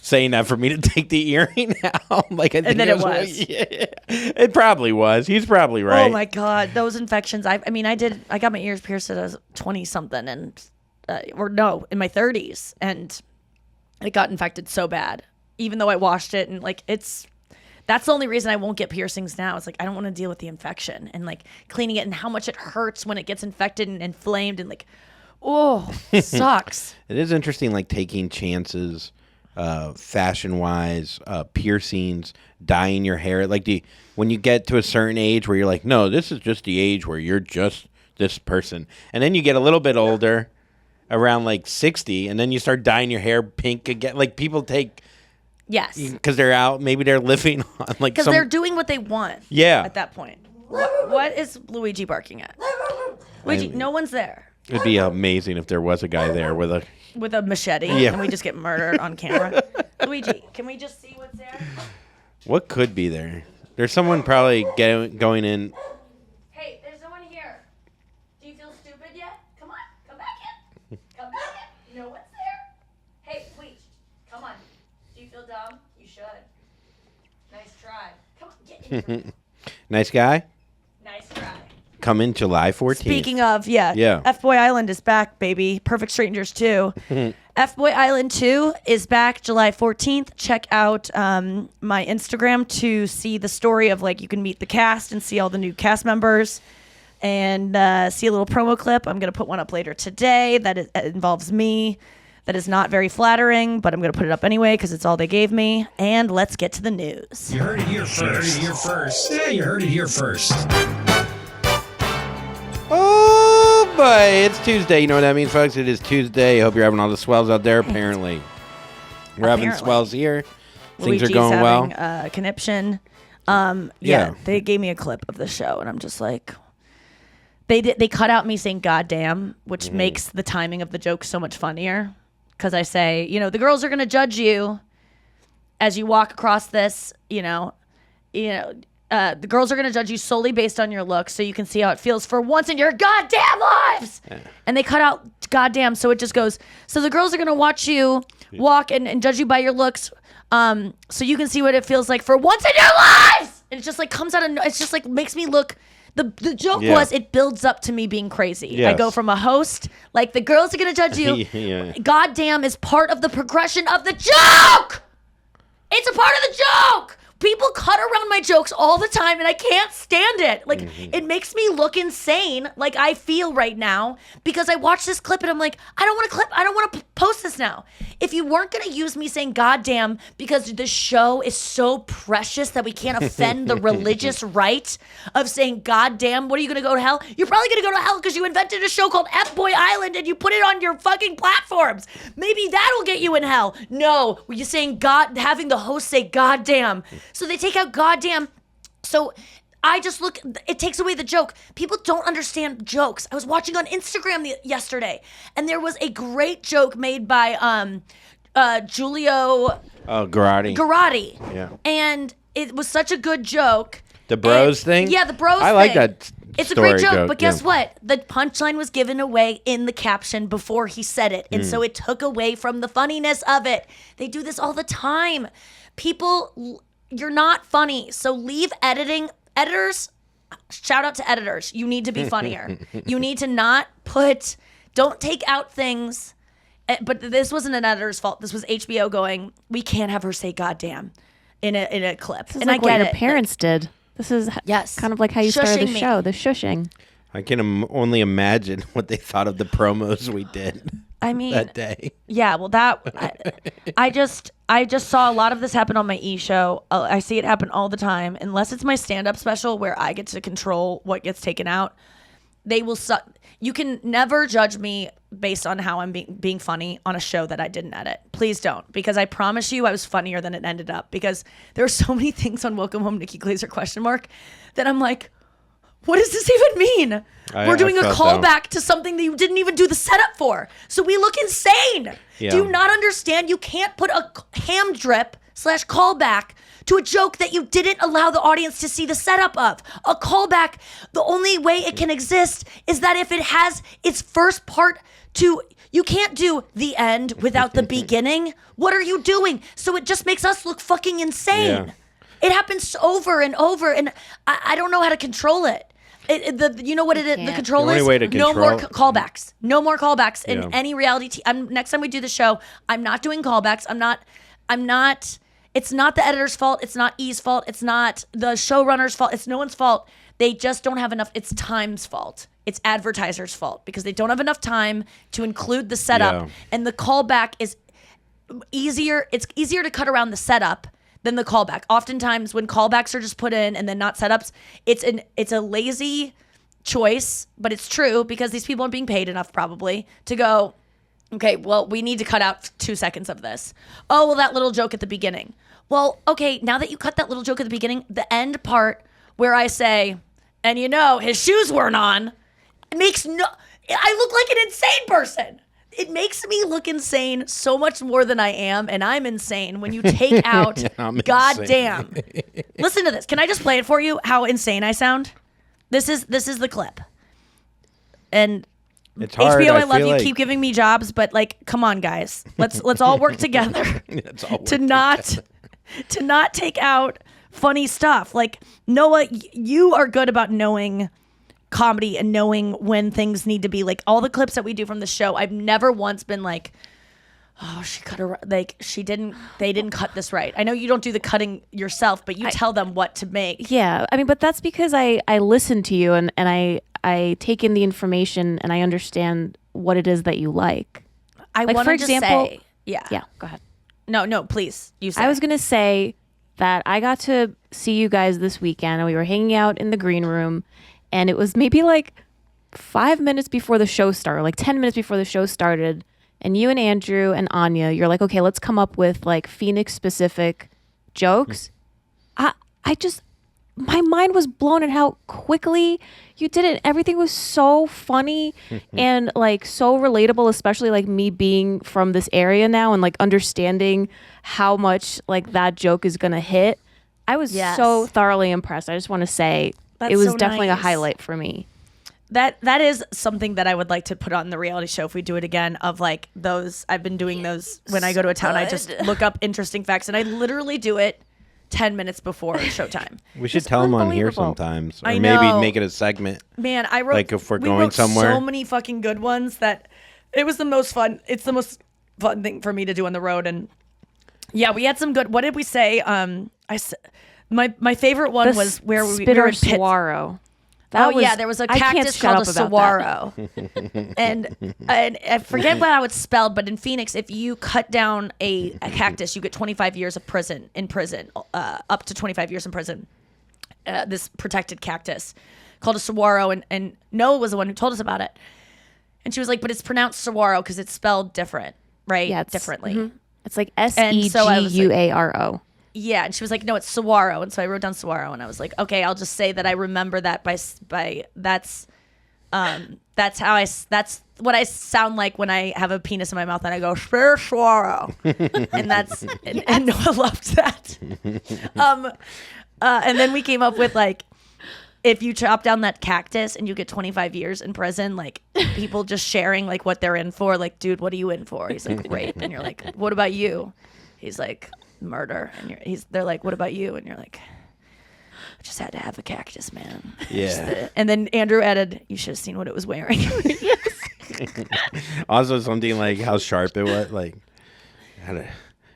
saying that for me to take the earring out. Like, I think And then it was. Yeah, it probably was. He's probably right. Oh my god, those infections! I got my ears pierced at 20 something, and in my 30s, and it got infected so bad. Even though I washed it, and like that's the only reason I won't get piercings now. It's like I don't want to deal with the infection and like cleaning it and how much it hurts when it gets infected and inflamed and like, oh, it sucks. It is interesting, like taking chances. Fashion wise, piercings, dyeing your hair. Like when you get to a certain age where you're like, no, this is just the age where you're just this person. And then you get a little bit older, around like 60, and then you start dyeing your hair pink again. Like people take, Yes, because they're out, maybe they're living on like because they're doing what they want. Yeah. At that point, what is Luigi barking at? Luigi, no one's there. It'd be amazing if there was a guy there with a machete, Yeah. and we just get murdered on camera. Luigi, can we just see what's there? What could be there? There's someone probably going in. Hey, there's no one here. Do you feel stupid yet? Come on, come back in. Come back in. No one's there. Hey, please, come on. Do you feel dumb? You should. Nice try. Come on, get in here. Nice guy. Nice try. coming July 14th. Speaking of, yeah. FBoy Island is back, baby. Perfect Strangers 2. FBoy Island 2 is back July 14th. Check out my Instagram to see the story of, like, you can meet the cast and see all the new cast members and see a little promo clip. I'm going to put one up later today that involves me. That is not very flattering, but I'm going to put it up anyway because it's all they gave me. And let's get to the news. You heard it here first. Yeah, you heard it here first. Oh, boy. It's Tuesday. You know what that means, folks? It is Tuesday. I hope you're having all the swells out there, apparently. We're having swells here. Things are going well. Having conniption. They gave me a clip of the show, and I'm just like... They cut out me saying "goddamn," which makes the timing of the joke so much funnier. Because I say, the girls are gonna judge you as you walk across this. The girls are gonna judge you solely based on your looks, so you can see how it feels for once in your goddamn lives. And they cut out "goddamn," so it just goes. So the girls are gonna watch you walk and judge you by your looks, so you can see what it feels like for once in your lives. And it just like comes out of. It's just like makes me look. The joke was it builds up to me being crazy. Yes. I go from a host, like the girls are going to judge you. Goddamn is part of the progression of the joke. It's a part of the joke. People cut around my jokes all the time and I can't stand it. Like it makes me look insane like I feel right now because I watch this clip and I'm like, I don't want to post this now. If you weren't going to use me saying goddamn because the show is so precious that we can't offend the religious right of saying goddamn, what are you going to go to hell? You're probably going to go to hell because you invented a show called FBoy Island and you put it on your fucking platforms. Maybe that'll get you in hell. No, were you saying having the host say goddamn? So they take out goddamn. So I just look, it takes away the joke. People don't understand jokes. I was watching on Instagram yesterday, and there was a great joke made by Giulio Garotti. Yeah. And it was such a good joke. The bros thing? Yeah, the bros thing. I like that It's a great joke, joke, but guess what? The punchline was given away in the caption before he said it, and so it took away from the funniness of it. They do this all the time. People... You're not funny, so leave editing. Editors, shout out to editors. You need to be funnier. You need to not don't take out things. But this wasn't an editor's fault. This was HBO going, we can't have her say goddamn in a clip. This is like what your parents did. This is kind of like how you started the show, the shushing. I can only imagine what they thought of the promos we did. I mean, that day. Yeah, well, I just saw a lot of this happen on my show. I see it happen all the time. Unless it's my stand-up special where I get to control what gets taken out, they will suck. You can never judge me based on how I'm being funny on a show that I didn't edit. Please don't, because I promise you I was funnier than it ended up. Because there are so many things on Welcome Home Nikki Glaser ? That I'm like, what does this even mean? We're doing a callback to something that you didn't even do the setup for. So we look insane. Yeah. Do you not understand? You can't put a ham drip / callback to a joke that you didn't allow the audience to see the setup of. A callback, the only way it can exist is that if it has its first part to... You can't do the end without the beginning. What are you doing? So it just makes us look fucking insane. Yeah. It happens over and over, and I don't know how to control it. You know what it is? The control is no more callbacks. No more callbacks in any reality. Next time we do the show, I'm not doing callbacks. I'm not. It's not the editor's fault. It's not E's fault. It's not the showrunner's fault. It's no one's fault. They just don't have enough. It's time's fault. It's advertisers' fault because they don't have enough time to include the setup. Yeah. And the callback is easier. It's easier to cut around the setup than the callback. Oftentimes when callbacks are just put in and then not setups, it's a lazy choice, but it's true because these people aren't being paid enough probably to go, okay, well, we need to cut out 2 seconds of this. Oh, well, that little joke at the beginning. Well, okay, now that you cut that little joke at the beginning, the end part where I say, and his shoes weren't on, I look like an insane person. It makes me look insane so much more than I am, and I'm insane when you take out goddamn. Listen to this. Can I just play it for you? How insane I sound. This is the clip. And it's hard, HBO, I love you. Keep giving me jobs, but come on, guys. Let's all work together to not take out funny stuff. Noah, you are good about knowing comedy and knowing when things need to be like all the clips that we do from the show. I've never once been like, oh, she cut her like they didn't cut this right. I know you don't do the cutting yourself, but you tell them what to make. Yeah, I mean, but that's because I listen to you and I take in the information and I understand what it is that you like. I Like, want for to just example- say, yeah. Go ahead. No, please. You say. I was gonna say that I got to see you guys this weekend and we were hanging out in the green room, and it was maybe like 5 minutes before the show started, like 10 minutes before the show started, and you and Andrew and Anya, you're like, okay, let's come up with like Phoenix specific jokes. I just, my mind was blown at how quickly you did it. Everything was so funny and like so relatable, especially like me being from this area now and like understanding how much like that joke is gonna hit. I was Yes. so thoroughly impressed. I just want to say That's it was so definitely a nice. highlight for me. That is something that I would like to put on the reality show if we do it again. Of like those, I've been doing those when I go to a town. I just look up interesting facts, and I literally do it 10 minutes before showtime. We should It's tell them on here unbelievable. sometimes, or I maybe know. make it a segment. Man, I wrote Like if we're we going wrote somewhere. so many fucking good ones that it was the most fun. It's the most fun thing for me to do on the road, and yeah, we had some good. What did we say? My favorite one The was where we spitter were in Pitt- saguaro. there was a I can't cactus shut called a up about that. saguaro, and I forget how it's spelled, but in Phoenix, if you cut down a cactus, you get 25 years of prison up to 25 years in prison. This protected cactus called a saguaro, and Noah was the one who told us about it, and she was like, "But it's pronounced saguaro because it's spelled different, right? Yeah, it's- differently." mhm. It's like And so I was like- SEGUARO. Yeah, and she was like, "No, it's saguaro," and so I wrote down saguaro, and I was like, "Okay, I'll just say that I remember that by that's what I sound like when I have a penis in my mouth and I go saguaro," and that's and Noah loved that. And then we came up with like, if you chop down that cactus and you get 25 years in prison, like people just sharing like what they're in for, like, dude, what are you in for? He's like, rape, and you're like, what about you? He's like, murder, and they're like, what about you? And you're like, I just had to have a cactus, man. Yeah. And then Andrew added, you should have seen what it was wearing. Also, something like how sharp it was. Like, it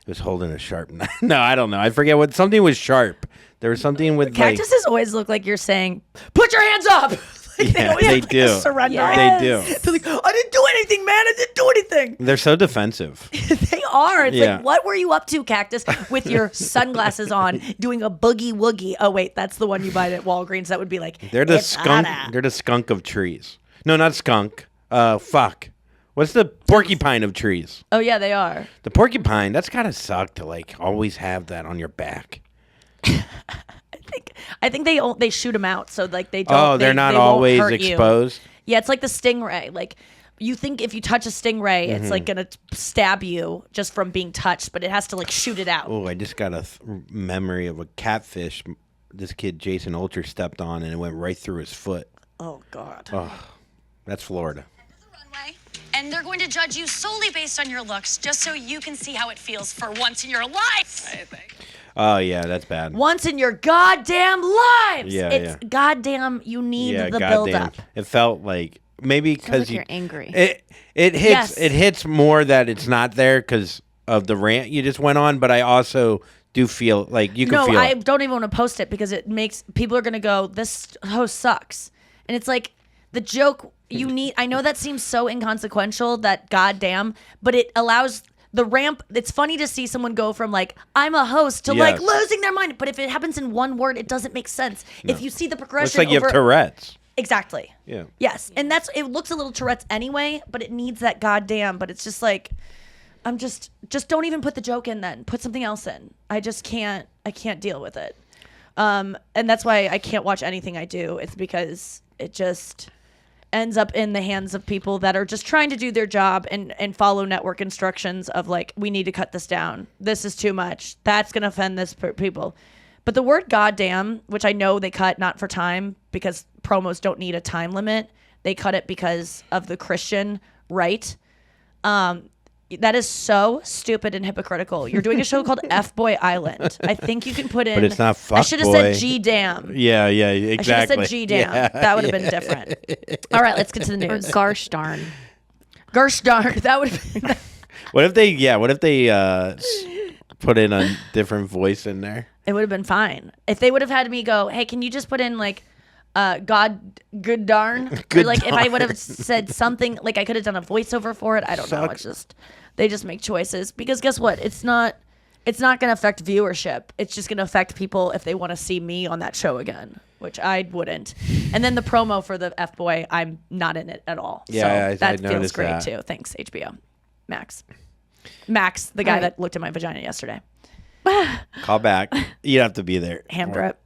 was holding a sharp knife. No, I don't know. I forget what. Something was sharp. There was something with like. Cactuses always look like you're saying, put your hands up. Like, Yeah, always they look like do. a surrender. They do. They're like, I didn't do anything, man. I didn't do anything. They're so defensive. They are. It's Yeah. like, what were you up to, Cactus, with your sunglasses on, doing a boogie woogie? Oh wait, that's the one you buy at Walgreens. That would be like, They're the "It's skunk. Anna." They're the skunk of trees. No, not skunk. Fuck. What's the porcupine of trees? Oh yeah, they are. The porcupine. That's gotta suck to like always have that on your back. I think they shoot them out, so like they don't. Oh, they're they not won't always hurt you. exposed. Yeah, it's like the stingray. Like, you think if you touch a stingray, it's like gonna stab you just from being touched, but it has to like shoot it out. Oh, I just got a memory of a catfish. This kid Jason Ulter stepped on, and it went right through his foot. Oh God. That's Florida. Runway, and they're going to judge you solely based on your looks, just so you can see how it feels for once in your life. I think. Oh yeah, that's bad. Once in your goddamn lives. Yeah, It's yeah. goddamn. You need Yeah, the goddamn. build up. It felt like maybe because like you're angry. It hits Yes. it hits more that it's not there because of the rant you just went on. But I also do feel like you can No, feel I it. don't even want to post it because it makes people are gonna go, this host sucks, and it's like the joke you need. I know that seems so inconsequential, that goddamn, but it allows the ramp. It's funny to see someone go from like, I'm a host, to like Yes. losing their mind. But if it happens in one word, it doesn't make sense. If you see the progression, It's like you have over- Tourette's. Exactly. Yeah. Yes, and it looks a little Tourette's anyway, but it needs that goddamn. But it's just like, I'm just don't even put the joke in. Then put something else in. I just can't. I can't deal with it. And that's why I can't watch anything I do. It's because it just ends up in the hands of people that are just trying to do their job and follow network instructions of like, we need to cut this down. This is too much. That's gonna offend people. But the word goddamn, which I know they cut not for time because promos don't need a time limit. They cut it because of the Christian right. That is so stupid and hypocritical. You're doing a show called FBoy Island. I think you can put in. But it's not I should have fuckboy. said G Damn. Yeah, exactly. I should have said G Damn. Yeah, That would have been different. All right, let's get to the Or news. Garsh darn. Gersh darn. That would have been. What if they put in a different voice in there? It would have been fine. If they would have had me go, hey, can you just put in like God good darn? Or like if I would have said something, like I could have done a voiceover for it. I don't know. It's just they just make choices because guess what? It's not going to affect viewership. It's just going to affect people if they want to see me on that show again, which I wouldn't. And then the promo for the F-Boy, I'm not in it at all. Yeah, so that I feels noticed great that. too. Thanks, HBO. Max, the guy that looked at my vagina yesterday. Call back. You have to be there. Ham drip.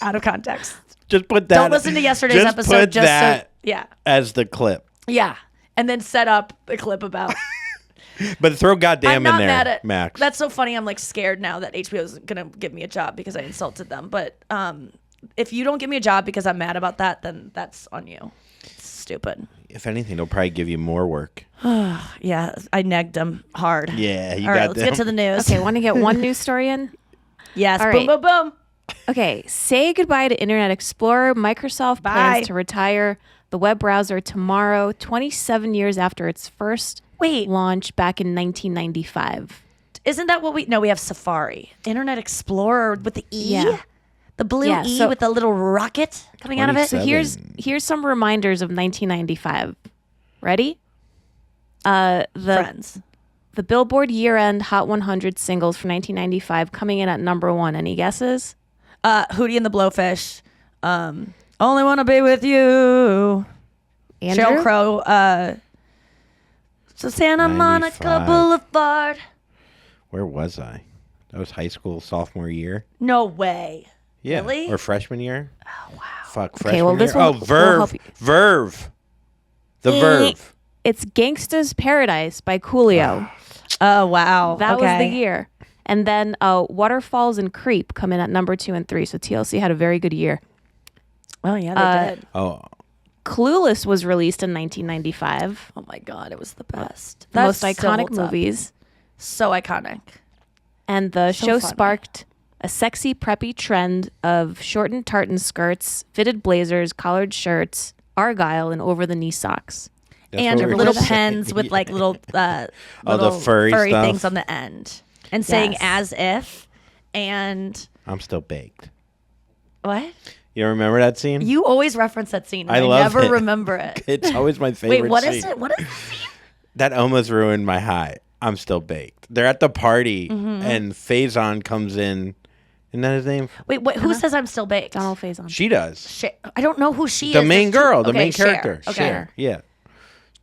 Out of context. Just put that. Don't listen to yesterday's just episode. Put Just that so, yeah. as the clip. Yeah. And then set up a clip about. But throw goddamn I'm not in there, mad at Max. That's so funny. I'm like scared now that HBO is gonna give me a job because I insulted them. But if you don't give me a job because I'm mad about that, then that's on you. It's stupid. If anything, they'll probably give you more work. Yeah, I negged them hard. Yeah, you All right, got let's them. get to the news. Okay, want to get one news story in? Yes. All Boom, right. boom, boom. Okay, say goodbye to Internet Explorer. Microsoft Bye. plans to retire the web browser tomorrow, 27 years after its first launch back in 1995. Isn't that what we? No, we have Safari, Internet Explorer with the E. Yeah. The blue Yeah, E so- with the little rocket coming out of it. So here's some reminders of 1995. Ready? Friends. The Billboard year-end Hot 100 singles for 1995 coming in at number 1. Any guesses? Hootie and the Blowfish. Only want to be with you. Andrew? Sheryl Crow. So Santa Monica 95. Boulevard. Where was I? That was high school, sophomore year. No way. Yeah. Really? Or freshman year. Oh, wow. Fuck, freshman Okay, well, this year. will- Oh, will Verve. help you. Verve. The Verve. It's Gangsta's Paradise by Coolio. Oh wow. That was Okay. the year. And then Waterfalls and Creep come in at number 2 and 3. So TLC had a very good year. Oh yeah, they did. Oh, Clueless was released in 1995. Oh my god, it was the best. The most That still iconic holds up. movies. So iconic. And the So show funny. sparked a sexy, preppy trend of shortened tartan skirts, fitted blazers, collared shirts, argyle, and over-the-knee socks. that's And what we were little saying. pens with like little the little furry stuff. things on the end. And saying Yes. as if and I'm still baked. what? You remember that scene? You always reference that scene. And I I love never it. remember it. It's always my favorite Wait, what scene. is it? What is it? That almost ruined my high. I'm still baked. They're at the party, Mm-hmm. and Faison comes in. Isn't that his name? Wait, who says I'm still baked? Donald Faison. She does. I don't know who she is. The main There's two- girl, the okay, main Cher. character. Okay. Cher. Yeah.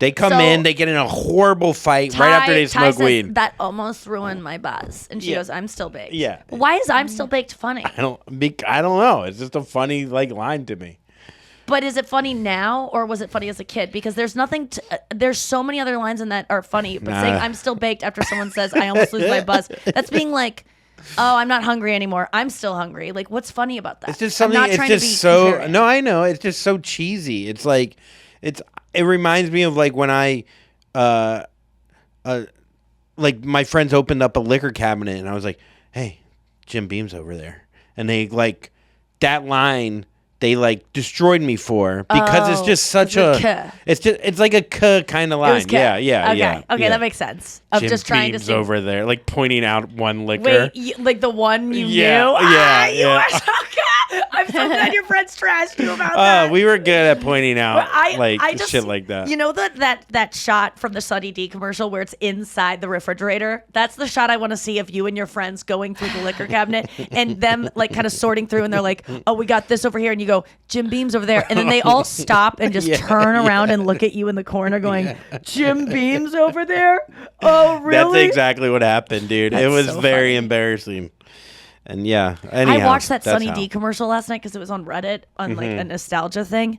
They come So- in, they get in a horrible fight right after they Ty smoke says, weed. That almost ruined my buzz. And she Yeah. goes, I'm still baked. Yeah. Why is I'm still baked funny? I don't know. It's just a funny line to me. But is it funny now or was it funny as a kid? Because there's nothing there's so many other lines in that are funny. But saying I'm still baked after someone says I almost lose my buzz, that's being like, oh, I'm not hungry anymore. I'm still hungry. Like, what's funny about that? It's just I'm something. not It's trying just to be so. contrarian. No, I know. It's just so cheesy. It's like, it reminds me of like when I, like my friends opened up a liquor cabinet and I was like, hey, Jim Beam's over there, and they like that line. They like destroyed me for because it's just such it's a. It's like a kind of It line. was Yeah, okay. yeah, Okay. yeah. Okay, yeah. that makes sense. Of Jim just trying Beam's to see. over there, like pointing out one liquor. Wait, like the one you Yeah, knew? yeah, You yeah. are so good. I'm so glad your friends trashed you about that. We were good at pointing out I just, shit like that. You know that shot from the Sunny D commercial where it's inside the refrigerator? That's the shot I want to see of you and your friends going through the liquor cabinet and them like kind of sorting through and they're like, oh, we got this over here. And you go, Jim Beam's over there. And then they all stop and just turn around and look at you in the corner going, Jim Beam's over there? Oh, really? That's exactly what happened, dude. It That's was so very funny. embarrassing. And yeah, anyhow, I watched that that's Sunny how. D commercial last night because it was on Reddit on like a nostalgia thing.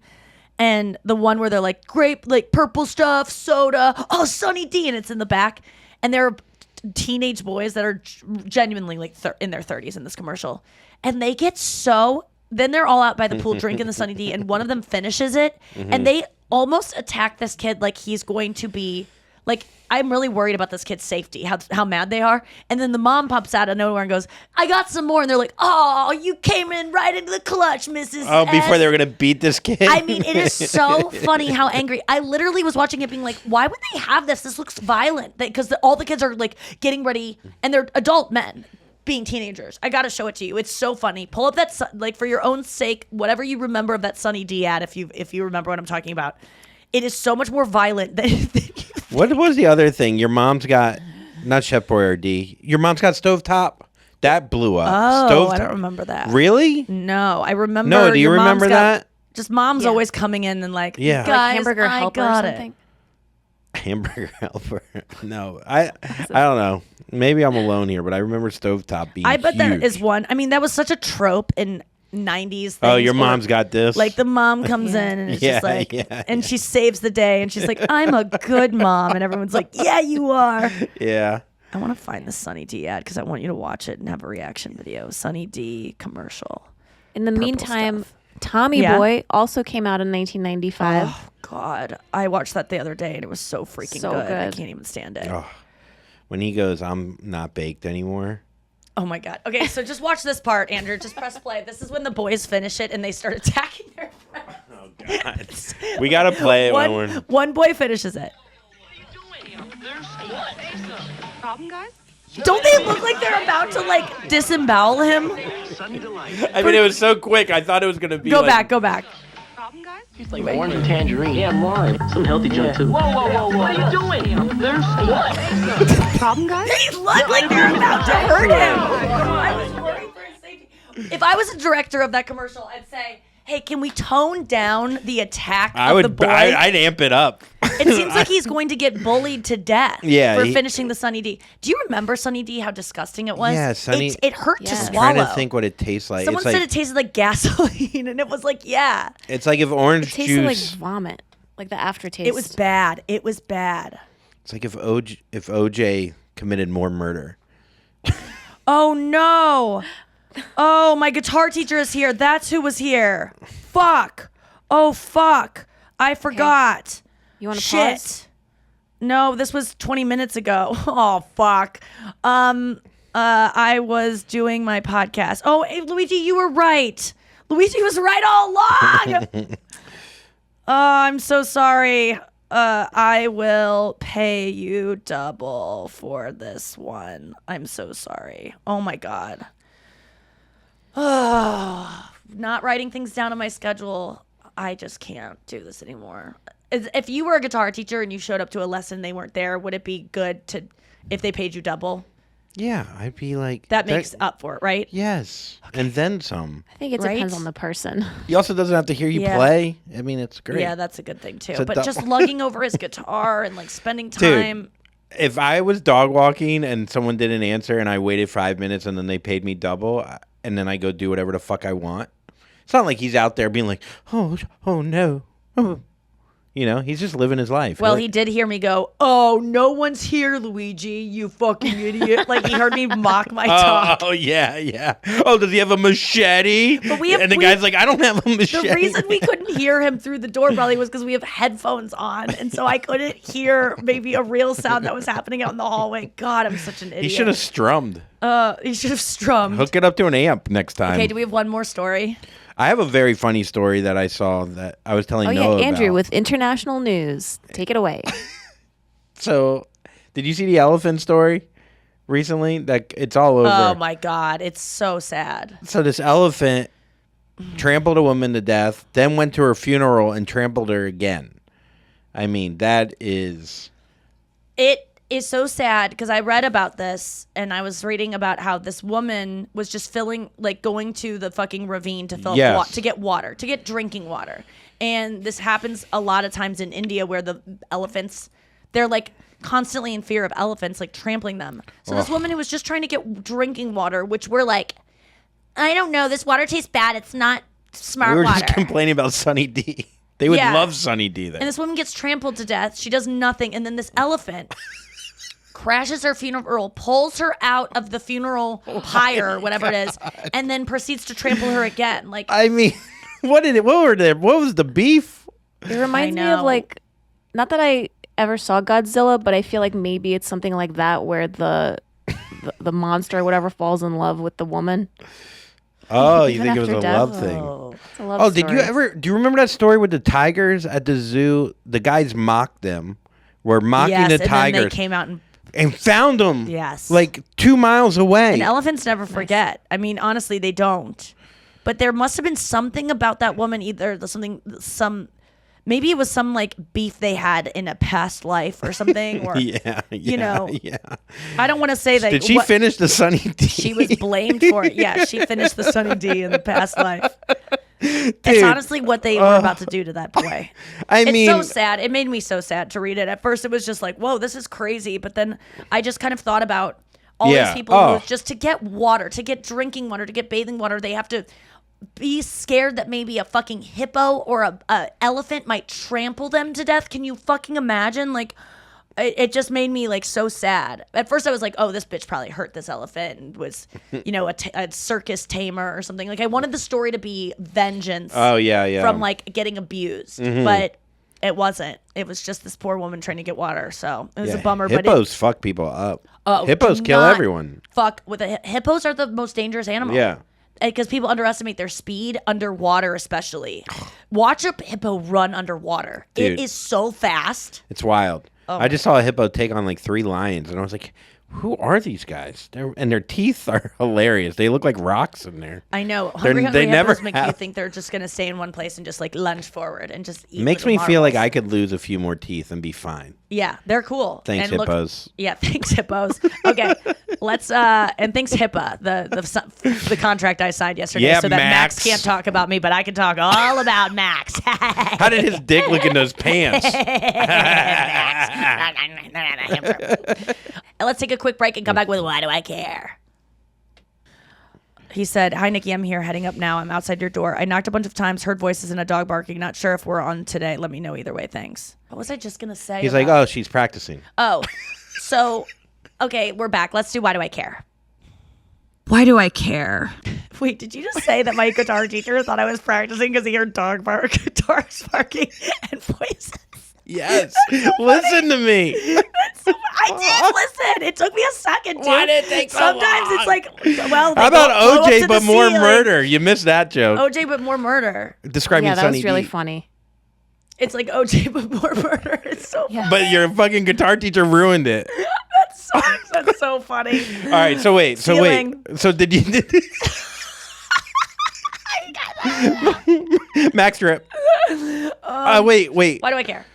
And the one where they're like, grape, like purple stuff, soda, oh, Sunny D. And it's in the back. And there are teenage boys that are genuinely like in their 30s in this commercial. And they get so, then they're all out by the pool drinking the Sunny D. And one of them finishes it. And they almost attack this kid like he's going to be Like, I'm really worried about this kid's safety, how mad they are. And then the mom pops out of nowhere and goes, I got some more. And they're like, oh, you came in right into the clutch, Mrs. Oh, before S." they were going to beat this kid? I mean, it is so funny how angry. I literally was watching it being like, why would they have this? This looks violent. Because all the kids are like getting ready and they're adult men being teenagers. I got to show it to you. It's so funny. Pull up that, like, for your own sake, whatever you remember of that Sunny D ad, if you remember what I'm talking about. It is so much more violent than What was the other thing? Your mom's got, not Chef Boyardee, your mom's got Stovetop? That blew up. Oh, Stovetop. I don't remember that. Really? No, I remember. No, do you your mom's remember that? Just mom's always coming in and like, Yeah. guys, Like hamburger I helper or got something. Hamburger helper. No, I don't know. Maybe I'm alone here, but I remember Stovetop being I bet that huge. is one. I mean, that was such a trope in 90s. Oh, things your where, mom's got this? Like the mom comes in and it's just like, and she saves the day and she's like, I'm a good mom. And everyone's like, yeah, you are. Yeah. I want to find the Sunny D ad because I want you to watch it and have a reaction video. Sunny D commercial. In the meantime, stuff. Tommy Yeah. Boy also came out in 1995. Oh, God. I watched that the other day and it was so freaking So good. I good. can't even stand it. Oh, when he goes, I'm not baked anymore. Oh my God. Okay, so just watch this part, Andrew. Just press play. This is when the boys finish it and they start attacking their friends. Oh, God. We got to play it when we're... One boy finishes it. Problem, guys? Don't they look like they're about to like disembowel him? I mean, it was so quick. I thought it was going to be Go like... back, go back. Problem, guys? It's like orange and tangerine. Yeah, lime. Some healthy junk too. Whoa. What are you doing? There's what? Problem, guys? They look like they're about to hurt him. I was worried for his safety. If I was a director of that commercial, I'd say, hey, can we tone down the attack of the boy? I'd amp it up. It seems like he's going to get bullied to death Yeah, for he- finishing the Sunny D. Do you remember Sunny D, how disgusting it was? Yeah, Sunny- It hurt to Yes. swallow. Trying to think what it tastes like. Someone it's said like, it tasted like gasoline, and it was like, yeah. It's like if orange It tasted like juice... vomit, like the aftertaste. It was bad. It was bad. It's like if OJ committed more murder. Oh, no. Oh, my guitar teacher is here. That's who was here. Fuck. Oh, fuck. I forgot. You want to Shit. pause? No, this was 20 minutes ago. Oh, fuck. I was doing my podcast. Oh, hey, Luigi, you were right. Luigi was right all along. I'm so sorry. I will pay you double for this one. I'm so sorry. Oh my God. Not writing things down on my schedule. I just can't do this anymore. If you were a guitar teacher and you showed up to a lesson and they weren't there, would it be good to if they paid you double? Yeah, I'd be like... That makes up for it, right? Yes, and then some. I think it Right? depends on the person. He also doesn't have to hear you Yeah. play. I mean, it's great. Yeah, that's a good thing too. It's a But dou- just lugging over his guitar and like spending Dude. time. If I was dog walking and someone didn't answer and I waited 5 minutes and then they paid me double and then I go do whatever the fuck I want, it's not like he's out there being like, oh no. Oh. You know, he's just living his life. Well, Like- he did hear me go, "Oh, no one's here, Luigi, you fucking idiot!" Like he heard me mock my talk. Oh, yeah. Oh, does he have a machete? But we have- and the we- guy's like, I don't have a machete. The reason we couldn't hear him through the door probably was because we have headphones on, and so I couldn't hear maybe a real sound that was happening out in the hallway. God, I'm such an idiot. He should have strummed. He should have strummed. Hook it up to an amp next time. Okay, do we have one more story? I have a very funny story that I saw that I was telling Oh yeah, Noah Andrew about. with international news. Take it away. So, did you see the elephant story recently? That it's all over. Oh my God, it's so sad. So this elephant trampled a woman to death, then went to her funeral and trampled her again. I mean, that is... It is so sad because I read about this and I was reading about how this woman was just going to the fucking ravine to fill Yes. up to get water, to get drinking water. And this happens a lot of times in India where the elephants, they're like constantly in fear of elephants, like trampling them. So this woman who was just trying to get drinking water, which we're like, I don't know, this water tastes bad. It's not smart We were water. just complaining about Sunny D. They would Yeah. love Sunny D there. And this woman gets trampled to death. She does nothing. And then this elephant crashes her funeral, pulls her out of the funeral pyre, whatever it is, and then proceeds to trample her again. Like, I mean, what was the beef? It reminds me know. of like, not that I ever saw Godzilla, but I feel like maybe it's something like that where the monster or whatever falls in love with the woman. Oh, you Even think it was after a death? love thing? It's a love Oh, did you story. ever? Do you remember that story with the tigers at the zoo? The guys mocked them. Were mocking yes, the and then tigers they came out and found them. Yes. like 2 miles away. and elephants never forget. I mean, honestly, they don't. But there must have been something about that woman, either maybe it was some like beef they had in a past life or something, or yeah, yeah. I don't want to say that. Did she finish the Sunny D? She was blamed for it. Yeah, she finished the Sunny D in the past life. It's honestly what they were about to do to that boy. It's so sad. It made me so sad to read it. At first, it was just like, whoa, this is crazy. But then I just kind of thought about all these people who just to get water, to get drinking water, to get bathing water, they have to be scared that maybe a fucking hippo or a elephant might trample them to death. Can you fucking imagine? Like, it just made me like so sad. At first I was like, oh, this bitch probably hurt this elephant and was, a circus tamer or something. Like, I wanted the story to be vengeance. Oh, yeah. From like getting abused. But it wasn't. It was just this poor woman trying to get water. So it was a bummer. Hippos fuck people up. Oh, Hippos do kill not everyone. Fuck with hippos are the most dangerous animal. Yeah. Because people underestimate their speed underwater, especially. Watch a hippo run underwater. Dude. It is so fast. It's wild. Oh I just saw a hippo take on like 3 lions, and I was like, who are these guys? And their teeth are hilarious. They look like rocks in there. I know. Hungry they never hippos make you have- think they're just going to stay in one place and just like lunge forward and just eat. Makes little me feel like marbles. I could lose a few more teeth and be fine. Yeah, they're cool. Thanks, And look- hippos. yeah, thanks, hippos. Okay, let's and thanks, HIPAA, the contract I signed yesterday, Yeah, so that Max Max. can't talk about me, but I can talk all about Max. How did his dick look in those pants? Let's take a quick break and come back with Why Do I Care? He said, hi, Nikki, I'm here, heading up now. I'm outside your door. I knocked a bunch of times, heard voices and a dog barking. Not sure if we're on today. Let me know either way. Thanks. What was I just going to say? He's like, oh, she's practicing. Oh, so, okay, we're back. Let's do Why Do I Care? Why do I care? Wait, did you just say that my guitar teacher thought I was practicing because he heard dogs barking and voices? Yes. Listen to me. I did listen. It took me a second, dude. Why did it take so Sometimes long? it's like, well, they How about go up OJ to but the more ceiling. murder? You missed that joke. OJ but more murder. Describing Yeah, that Sunny was really D. funny. It's like OJ but more murder. It's so Yeah. But your fucking guitar teacher ruined it. that's so funny. All right, so wait. Ceiling. So did you Max Drip. Wait. Why do I care?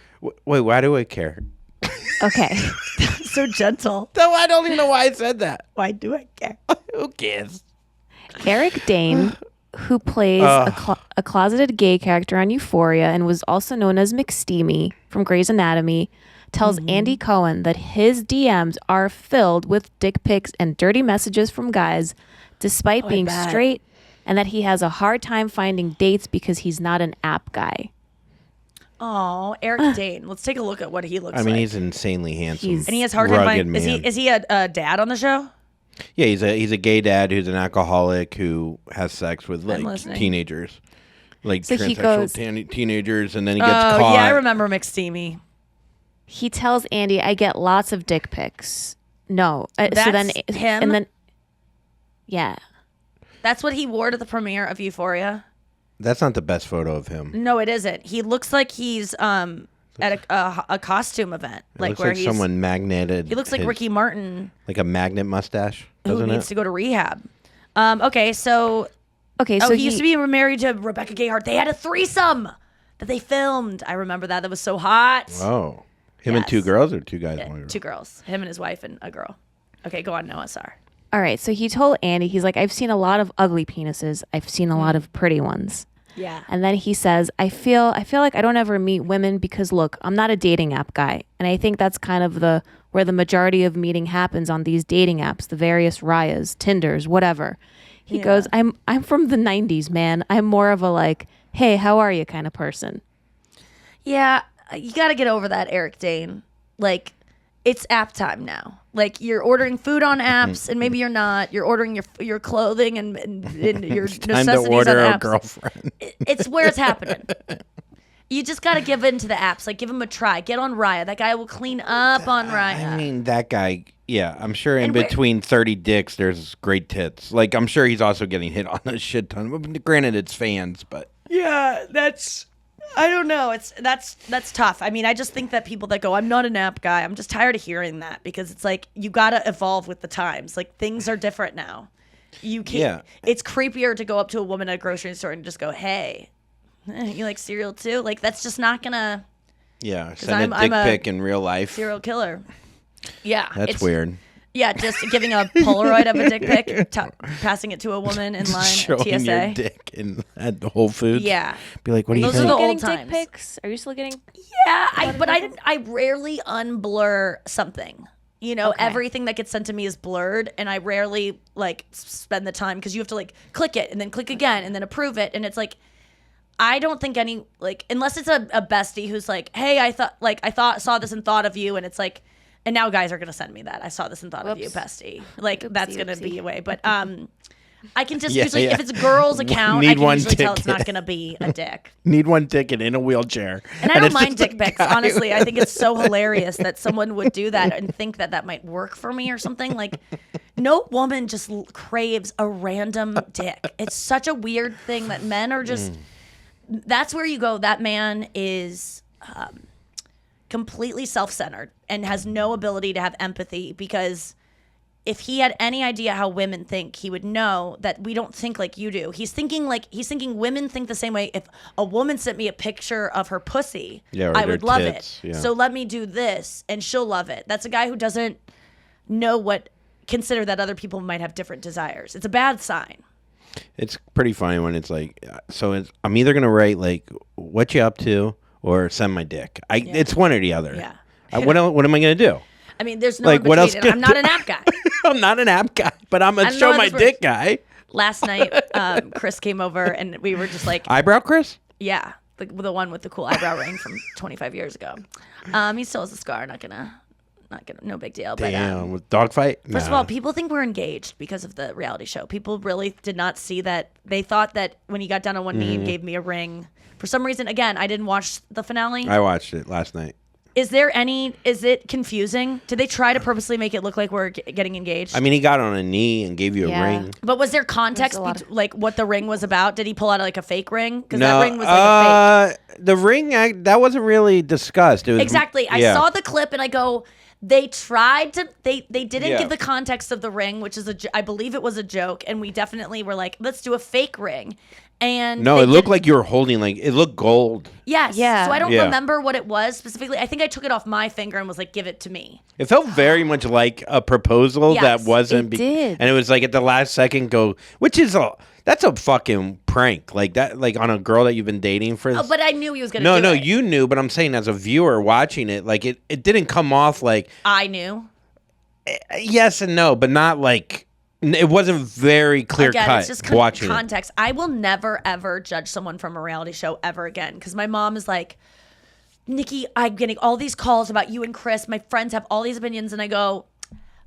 Wait, why do I care? Okay. So gentle. No, I don't even know why I said that. Why do I care? Who cares? Eric Dane, who plays a closeted gay character on Euphoria and was also known as McSteamy from Grey's Anatomy, tells Andy Cohen that his DMs are filled with dick pics and dirty messages from guys, despite being bet. straight, and that he has a hard time finding dates because he's not an app guy. Oh, Eric Dane. Let's take a look at what he looks I mean, like. he's insanely handsome. He's- And he has hard time rugged finding. man. Is he a dad on the show? Yeah, he's a gay dad who's an alcoholic who has sex with like listening. teenagers, like So he transsexual goes- teenagers, and then he gets Oh caught. yeah, I remember McSteamy. He tells Andy, I get lots of dick pics. No. So then, That's him? And then, yeah. That's what he wore to the premiere of Euphoria. That's not the best photo of him. No, it isn't. He looks like he's at a costume event, It like looks where like he's. someone magneted. He looks like his- Ricky Martin, like a magnet mustache, who doesn't needs it? to go to rehab. Okay, so Okay, oh, so he used to be married to Rebecca Gayheart. They had a threesome that they filmed. I remember that. That was so hot. Oh, him and Yes. two girls or two guys? One girl? Two girls, him and his wife and a girl. Okay, go on, Noah. Sorry. All right, so he told Andy, he's like, I've seen a lot of ugly penises. I've seen a lot of pretty ones. Yeah. And then he says, I feel like I don't ever meet women because look, I'm not a dating app guy. And I think that's kind of where the majority of meeting happens on these dating apps, the various Rayas, Tinders, whatever. He goes, I'm from the 90s, man. I'm more of a like, hey, how are you kind of person. Yeah, you got to get over that, Eric Dane. Like, it's app time now. Like, you're ordering food on apps, and maybe you're not. You're ordering your clothing and your Time necessities to order on a apps. girlfriend. It's where it's happening. You just got to give in to the apps. Like, give him a try. Get on Raya. That guy will clean up on Raya. I mean, that guy. Yeah, I'm sure in And between 30 dicks, there's great tits. Like, I'm sure he's also getting hit on a shit ton. Granted, it's fans, but Yeah, that's. I don't know. That's tough. I mean, I just think that people that go, I'm not an app guy. I'm just tired of hearing that because it's like you got to evolve with the times. Like things are different now. You can't. Yeah. It's creepier to go up to a woman at a grocery store and just go, "Hey, you like cereal too?" Like that's just not gonna. yeah, send a dick pic in real life. Serial killer. Yeah, That's weird. Yeah, just giving a Polaroid of a dick pic, passing it to a woman in line Showing at TSA. your dick at the Whole Foods. Yeah. Be like, what do you Those are think? the Getting old dick times. pics? Are you still getting? Yeah, I rarely unblur something. You know, everything that gets sent to me is blurred, and I rarely like spend the time because you have to like click it and then click again and then approve it, and it's like I don't think any like unless it's a bestie who's like, hey, I saw this and thought of you, and it's like, and now guys are gonna send me that I saw this and thought of you, bestie. Like that's gonna be a way, but I can just usually if it's a girl's account, I Need can one usually tell it's ticket. not gonna be a dick. Need one ticket in a wheelchair. And I don't it's mind just a dick pics, guy honestly. I think it's so hilarious that someone would do that and think that that might work for me or something. Like, no woman just craves a random dick. It's such a weird thing that men are just. That's where you go. That man is completely self-centered and has no ability to have empathy because. If he had any idea how women think, he would know that we don't think like you do. He's thinking women think the same way. If a woman sent me a picture of her pussy, Yeah, or I their would love tits, it. yeah. So let me do this and she'll love it. That's a guy who doesn't know consider that other people might have different desires. It's a bad sign. It's pretty funny when it's like, I'm either gonna write like, "What you up to?" or send my dick. It's one or the other. Yeah. What am I gonna do? I mean, there's no Like, in what else between. And I'm could- not an app guy. I'm not an app guy, but I'm a don't show know my how this dick works. guy. Last night, Chris came over and we were just like, Eyebrow Chris? yeah, the one with the cool eyebrow ring from 25 years ago. He still has a scar. Not gonna, no big deal. But Damn, with dogfight? first of all, people think we're engaged because of the reality show. People really did not see that. They thought that when he got down on one knee and gave me a ring. For some reason, again, I didn't watch the finale. I watched it last night. Is it confusing? Did they try to purposely make it look like we're getting engaged? I mean, he got on a knee and gave you a Yeah. ring. But was there context, There's a lot like what the ring was about? Did he pull out like a fake ring? Because No, that ring was like a fake. the ring that wasn't really discussed. It was Exactly. I yeah. saw the clip and I go, they tried to, they didn't Yeah. give the context of the ring, which is I believe it was a joke. And we definitely were like, let's do a fake ring. And No, they it looked didn't. like you were holding it looked gold. Yes. Yeah. So I don't Yeah. remember what it was specifically. I think I took it off my finger and was like, give it to me. It felt very much like a proposal Yes, that wasn't. it did. And it was like at the last second which is that's a fucking prank like that, like on a girl that you've been dating for. Oh, but I knew he was going to do no, it. you knew, but I'm saying as a viewer watching it, like it didn't come off like I knew. yes and no, but not like it wasn't very clear Again, cut it's just watching it. context. I will never, ever judge someone from a reality show ever again because my mom is like, Nikki, I'm getting all these calls about you and Chris. My friends have all these opinions, and I go,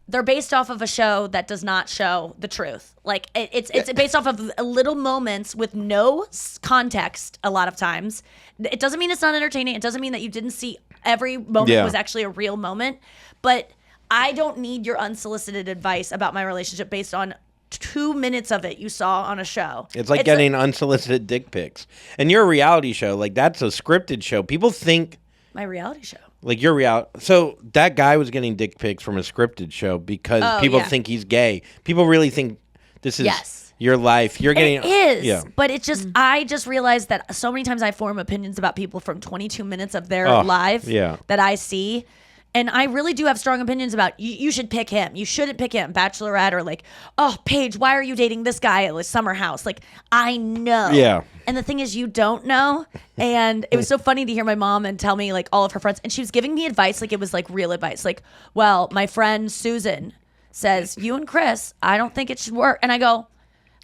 they're based off of a show that does not show the truth. Like it's based off of little moments with no context. A lot of times, it doesn't mean it's not entertaining. It doesn't mean that you didn't see every moment Yeah. was actually a real moment, but. I don't need your unsolicited advice about my relationship based on 2 minutes of it you saw on a show. It's like getting unsolicited dick pics. And your reality show, like that's a scripted show. People think my reality show. like your reality. So that guy was getting dick pics from a scripted show because people yeah. think he's gay. People really think this is Yes. your life. You're getting It is, Yeah. but it's just I just realized that so many times I form opinions about people from 22 minutes of their Oh, live yeah. that I see. And I really do have strong opinions about you should pick him. You shouldn't pick him. Bachelorette or like, oh, Paige, why are you dating this guy at the summer house? Like, I know. Yeah. And the thing is, you don't know. And it was so funny to hear my mom and tell me like all of her friends. And she was giving me advice like it was like real advice. Like, well, my friend Susan says, you and Chris, I don't think it should work. And I go,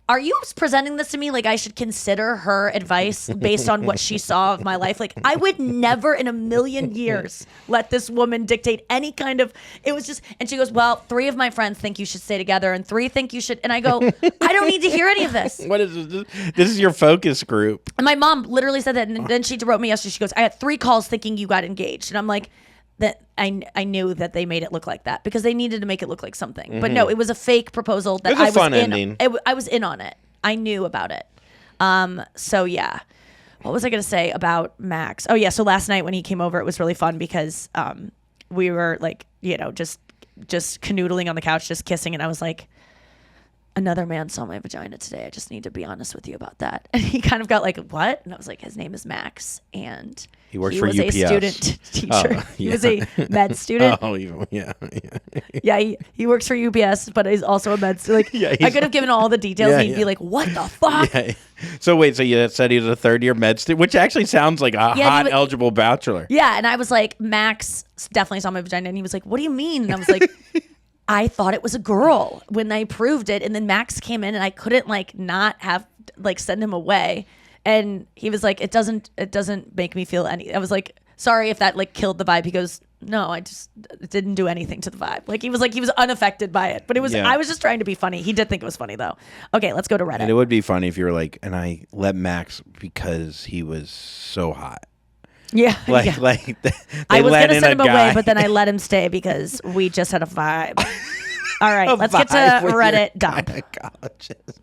are you presenting this to me like I should consider her advice based on what she saw of my life? Like, I would never in a million years let this woman dictate any kind of, it was just, and she goes, well, 3 of my friends think you should stay together and 3 think you should. And I go, I don't need to hear any of this. What is this? This is your focus group. And my mom literally said that. And then she wrote me yesterday. She goes, I had 3 calls thinking you got engaged. And I'm like, that I knew that they made it look like that because they needed to make it look like something. But no, it was a fake proposal that It was a fun in. ending. I was in on it. I knew about it. So yeah. What was I going to say about Max? Oh yeah. So last night when he came over, it was really fun because we were like, just canoodling on the couch, just kissing. And I was like, another man saw my vagina today. I just need to be honest with you about that. And he kind of got like, what? And I was like, his name is Max. And he works for was UPS. a student teacher. Oh, He was a med student. Oh, yeah. Yeah, he works for UPS, but he's also a med student. Like, Yeah, I could have given all the details. Yeah, and he'd yeah. be like, what the fuck? Yeah. So wait, so you said he was a 3rd-year med student, which actually sounds like a he hot was- eligible bachelor. Yeah, and I was like, Max definitely saw my vagina. And he was like, what do you mean? And I was like, I thought it was a girl when I proved it. And then Max came in and I couldn't not have send him away. And he was like, it doesn't make me feel any. I was like, sorry if that killed the vibe. He goes, no, it didn't do anything to the vibe. He was unaffected by it. But it was, Yeah. I was just trying to be funny. He did think it was funny though. Okay, let's go to Reddit. And it would be funny if you were like, and I let Max because he was so hot. Yeah. yeah. They I was let going to in send a him guy. away, but then I let him stay because we just had a vibe. All right, A let's get to vibe with your Reddit dump. gynecologist.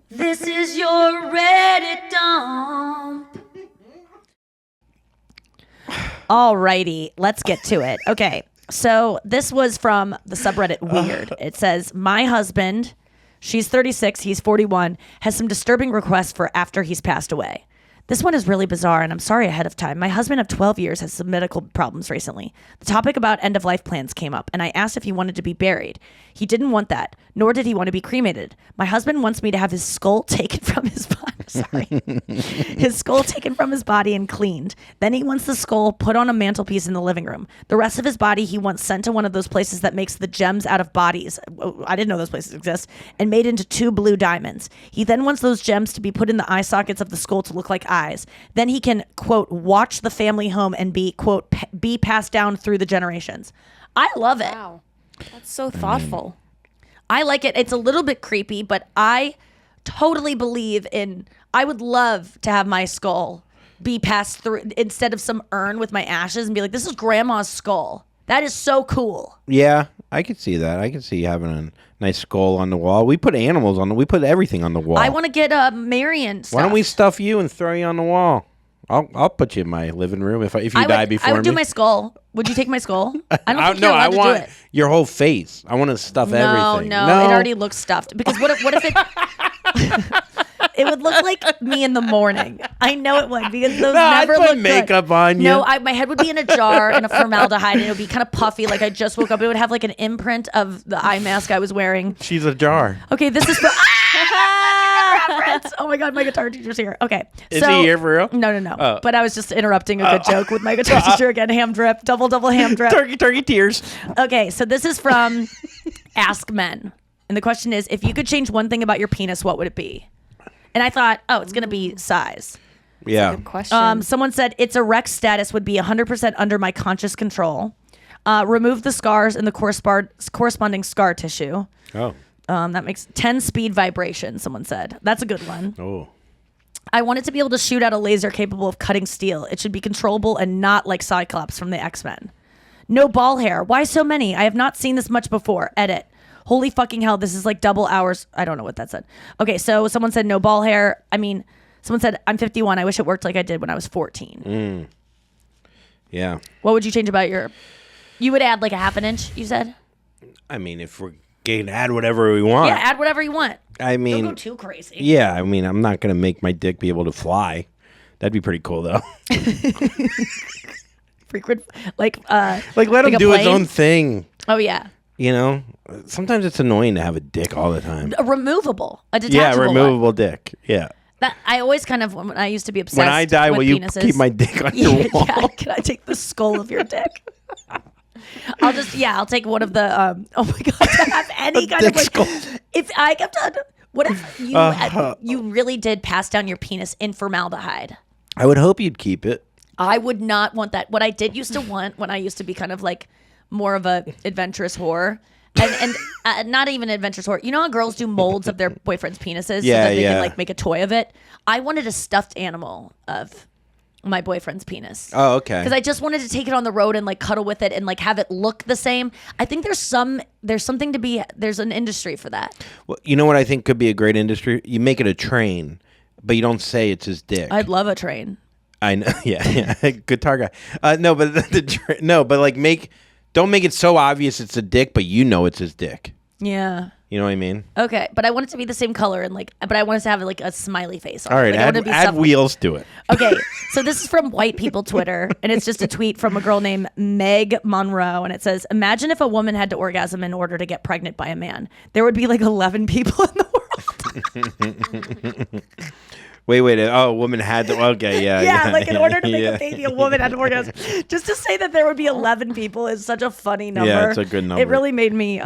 This is your Reddit dump. All righty, let's get to it. Okay, so this was from the subreddit Weird. It says, my husband, she's 36, he's 41, has some disturbing requests for after he's passed away. This one is really bizarre, and I'm sorry ahead of time. My husband of 12 years has some medical problems recently. The topic about end-of-life plans came up, and I asked if he wanted to be buried. He didn't want that, nor did he want to be cremated. My husband wants me to have his skull taken from his body. Sorry. His skull taken from his body and cleaned. Then he wants the skull put on a mantelpiece in the living room. The rest of his body he wants sent to one of those places that makes the gems out of bodies. I didn't know those places exist. And made into 2 blue diamonds. He then wants those gems to be put in the eye sockets of the skull to look like eyes. Then he can, quote, watch the family home and be, quote, be passed down through the generations. I love it. Wow. That's so thoughtful. I like it. It's a little bit creepy, but I totally believe in, I would love to have my skull be passed through instead of some urn with my ashes and be like, this is grandma's skull. That is so cool. Yeah, I could see that. I could see having a nice skull on the wall. We put animals on we put everything on the wall. I want to get Marion stuff. Why don't we stuff you and throw you on the wall? I'll put you in my living room if you die before me. I would do my skull. Would you take my skull? I don't think you're I allowed to want do it. your whole face. I want to stuff everything. No, it already looks stuffed. Because what if it... It would look like me in the morning. I know it would because those I'd never put look makeup good. on you. No, my head would be in a jar in a formaldehyde and it would be kind of puffy like I just woke up. It would have like an imprint of the eye mask I was wearing. She's a jar. Okay, this is for... Oh my God, my guitar teacher's here. Okay. Is he here for real? No. Oh. But I was just interrupting a good joke with my guitar teacher again. Ham drip, double ham drip. Turkey tears. Okay, so this is from Ask Men. And the question is, if you could change one thing about your penis, what would it be? And I thought, it's going to be size. Yeah. Good question. Someone said its erect status would be 100% under my conscious control. Remove the scars and the corresponding scar tissue. Oh. That makes 10 speed vibration, someone said. That's a good one. Oh. I want it to be able to shoot out a laser capable of cutting steel. It should be controllable and not like Cyclops from the X-Men. No ball hair. Why so many? I have not seen this much before. Edit. Holy fucking hell, this is like double hours. I don't know what that said. Okay, so someone said no ball hair. Someone said, I'm 51. I wish it worked like I did when I was 14. Yeah. What would you change about your... You would add like a half an inch, you said? I mean, if we're going to add whatever we want. Yeah, add whatever you want. I mean... Don't go too crazy. Yeah, I mean, I'm not going to make my dick be able to fly. That'd be pretty cool, though. Frequent... Like let him a do his plane? own thing. Oh, yeah. You know? Sometimes it's annoying to have a dick all the time. A removable. A detachable Yeah, one. removable dick. Yeah. That I always kind of, when I used to be obsessed When I die, with will you penises. keep my dick on your wall? Yeah, can I take the skull of your dick? I'll take one of the, oh my God, to have any kind of dick like, skull. if I kept on, What if you you really did pass down your penis in formaldehyde? I would hope you'd keep it. I would not want that. What I did used to want when I used to be kind of like more of a adventurous whore, and not even adventurous whore. You know how girls do molds of their boyfriend's penises so that they can like make a toy of it? I wanted a stuffed animal of my boyfriend's penis. Oh, okay. Because I just wanted to take it on the road and like cuddle with it and like have it look the same. I think there's something to be, there's an industry for that. Well, you know what I think could be a great industry? You make it a train, but you don't say it's his dick. I'd love a train. I know. Yeah. Guitar guy. No, but but like don't make it so obvious it's a dick, but you know it's his dick. Yeah. You know what I mean? Okay, but I want it to be the same color and like, but I want it to have like a smiley face on All it. right, Like, I want it to be add stuff like- wheels to it. Okay, so this is from White People Twitter, and it's just a tweet from a girl named Meg Monroe, and it says, "Imagine if a woman had to orgasm in order to get pregnant by a man. There would be like 11 people in the world." Wait. Oh, a woman had to. Okay, yeah. Yeah, like in order to make yeah. a baby, a woman had to orgasm. Just to say that there would be 11 people is such a funny number. Yeah, it's a good number. It really made me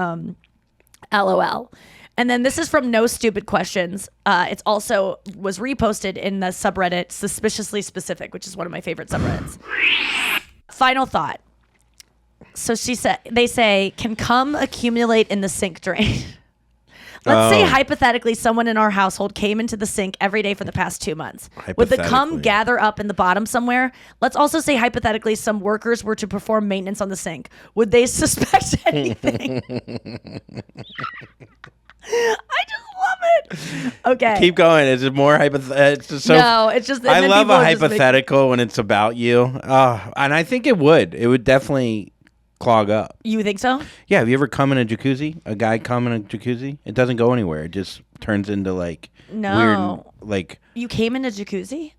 LOL. And then this is from No Stupid Questions. It's also was reposted in the subreddit Suspiciously Specific, which is one of my favorite subreddits. Final thought. So they say, can cum accumulate in the sink drain? Let's say hypothetically someone in our household came into the sink every day for the past 2 months. Would the cum Hypothetically. gather up in the bottom somewhere? Let's also say hypothetically some workers were to perform maintenance on the sink. Would they suspect anything? I just love it. Okay. Keep going. Is it more hypothetical? No, it's just. I then love people a are just hypothetical when it's about you. And I think it would. It would definitely clog up. You think so? Yeah. Have you ever come in a jacuzzi? A guy come in a jacuzzi? It doesn't go anywhere. It just turns into like No. weird. Like You came in a jacuzzi?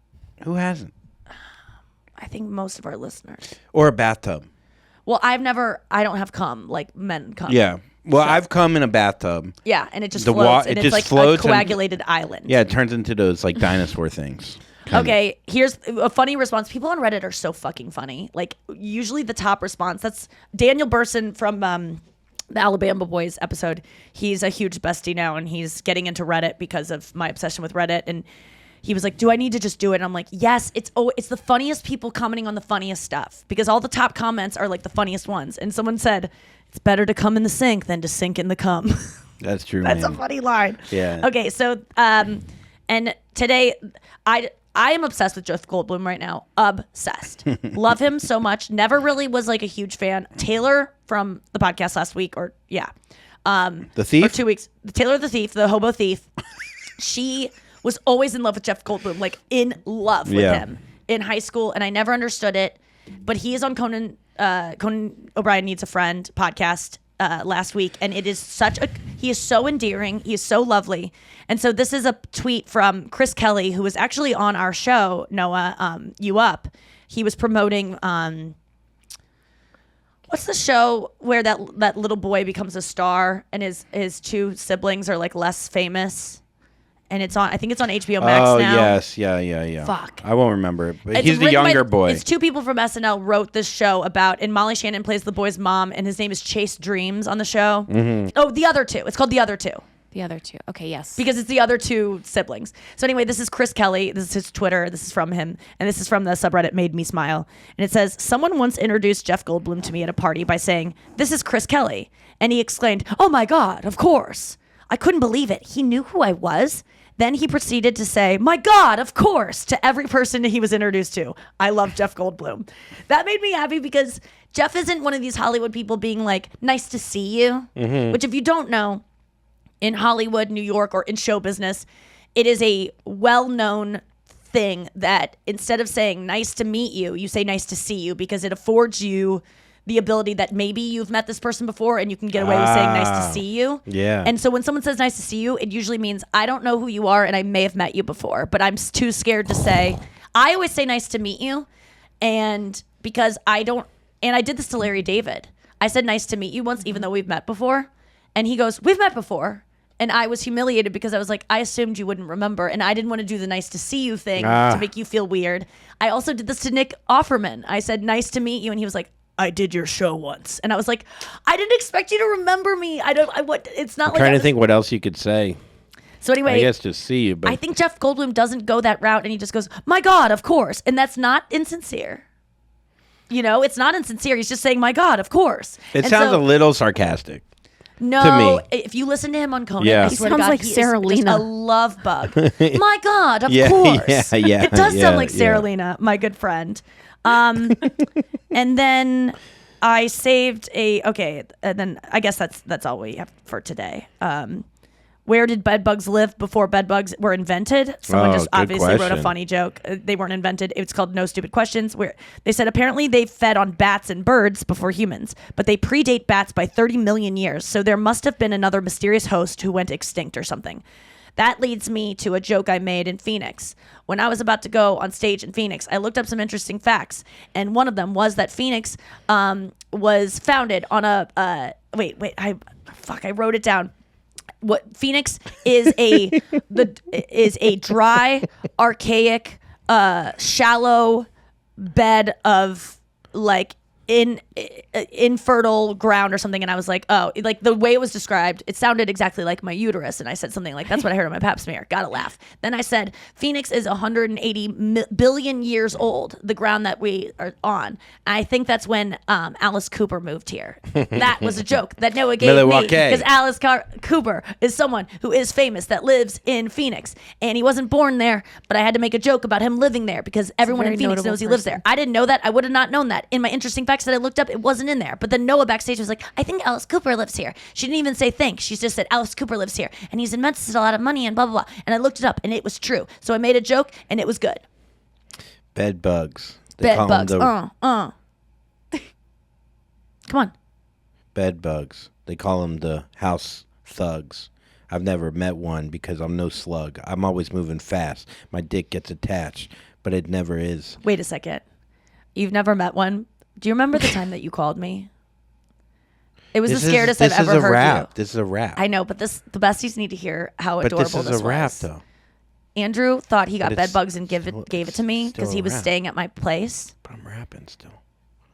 who hasn't? I think most of our listeners. Or a bathtub. Well, I don't have cum like men cum. Yeah. Well, I've come in a bathtub. Yeah, and it just The floats, and it it's just like floats a and- coagulated island. Yeah, it turns into those like dinosaur things. Kind of. Okay, here's a funny response. People on Reddit are so fucking funny. Like, usually the top response, that's Daniel Burson from the Alabama Boys episode. He's a huge bestie now, and he's getting into Reddit because of my obsession with Reddit. And he was like, do I need to just do it? And I'm like, yes, it's the funniest people commenting on the funniest stuff, because all the top comments are like the funniest ones. And someone said, it's better to come in the sink than to sink in the cum. That's true. That's man. a funny line. Yeah. Okay, so and today I am obsessed with Jeff Goldblum right now. Obsessed. Love him so much. Never really was like a huge fan. Taylor from the podcast last week, or yeah. The Thief? Or 2 weeks. Taylor the Thief, the hobo thief. She was always in love with Jeff Goldblum, like in love with him in high school, and I never understood it. But he is on Conan O'Brien Needs a Friend podcast last week, and it is he is so endearing, he is so lovely. And so this is a tweet from Chris Kelly, who was actually on our show, Noah, You Up. He was promoting what's the show where that little boy becomes a star and his two siblings are like less famous, and I think it's on HBO Max now. Oh yes, yeah. Fuck. I won't remember it, but It's he's the written by- younger boy. It's two people from SNL wrote this show about, and Molly Shannon plays the boy's mom, and his name is Chase Dreams on the show. Mm-hmm. Oh, The Other Two. It's called The Other Two The other two. Okay, yes. because it's the other two siblings. So anyway, this is Chris Kelly. This is his Twitter. This is from him, and this is from the subreddit Made Me Smile. And it says, someone once introduced Jeff Goldblum to me at a party by saying, "This is Chris Kelly," and he exclaimed, "Oh my God, of course!" I couldn't believe it. He knew who I was. Then he proceeded to say, "My God, of course," to every person he was introduced to. I love Jeff Goldblum. That made me happy because Jeff isn't one of these Hollywood people being like, "Nice to see you," which if you don't know, in Hollywood, New York, or in show business, it is a well-known thing that instead of saying "nice to meet you," you say "nice to see you," because it affords you the ability that maybe you've met this person before and you can get away with saying "nice to see you." Yeah. And so when someone says "nice to see you," it usually means I don't know who you are and I may have met you before, but I'm too scared to say. I always say "nice to meet you," and because I don't, and I did this to Larry David. I said "nice to meet you" once, even though we've met before, and he goes, "We've met before." And I was humiliated because I was like, I assumed you wouldn't remember. And I didn't want to do the "nice to see you" thing to make you feel weird. I also did this to Nick Offerman. I said, "Nice to meet you." And he was like, "I did your show once." And I was like, I didn't expect you to remember me. It's not like Trying I to was- think what else you could say. So anyway, I guess to see you, but I think Jeff Goldblum doesn't go that route, and he just goes, "My God, of course," and that's not insincere. You know, it's not insincere. He's just saying, "My God, of course." it And sounds so- a little sarcastic. No, to me. if you listen to him on Conan, Yeah. I He swear to sounds God, like he Sarah is just Lena. a love bug. My God, of Yeah, course. yeah, It does yeah, sound like Sarah yeah. Lena, my good friend. And then I saved and then I guess that's all we have for today. Where did bedbugs live before bedbugs were invented? Someone Oh, just good obviously wrote a question. funny joke. They weren't invented. It's called No Stupid Questions. Where they said apparently they fed on bats and birds before humans, but they predate bats by 30 million years. So there must have been another mysterious host who went extinct or something. That leads me to a joke I made in Phoenix. When I was about to go on stage in Phoenix, I looked up some interesting facts, and one of them was that Phoenix was founded on a I wrote it down. What Phoenix is is a dry, archaic, shallow bed of like infertile ground or something, and I was like, oh, like the way it was described, it sounded exactly like my uterus, and I said something like, that's what I heard on my pap smear. Gotta laugh. Then I said Phoenix is 180 billion years old, the ground that we are on. And I think that's when Alice Cooper moved here. That was a joke that Noah gave me Milwaukee. because Alice Cooper is someone who is famous that lives in Phoenix, and he wasn't born there, but I had to make a joke about him living there because everyone in very Phoenix notable knows he lives person. there. I didn't know that. I would have not known that. In my interesting facts that I looked up, it wasn't in there. But then Noah backstage was like, I think Alice Cooper lives here. She didn't even say thanks. She just said Alice Cooper lives here, and he's invested a lot of money and blah, blah, blah. And I looked it up, and it was true. So I made a joke, and it was good. Bed bugs. They Bed call 'em bugs. the Come on. bed bugs. They call them the house thugs. I've never met one because I'm no slug. I'm always moving fast. My dick gets attached, but it never is. Wait a second. You've never met one? Do you remember the time that you called me? It was the scariest I've ever heard you. This is a rap. I know, but the besties need to hear how but adorable this is a rap, was. though. Andrew thought he got But bed it's bugs and gave it to me still because a he was rap. staying at my place. But I'm rapping still.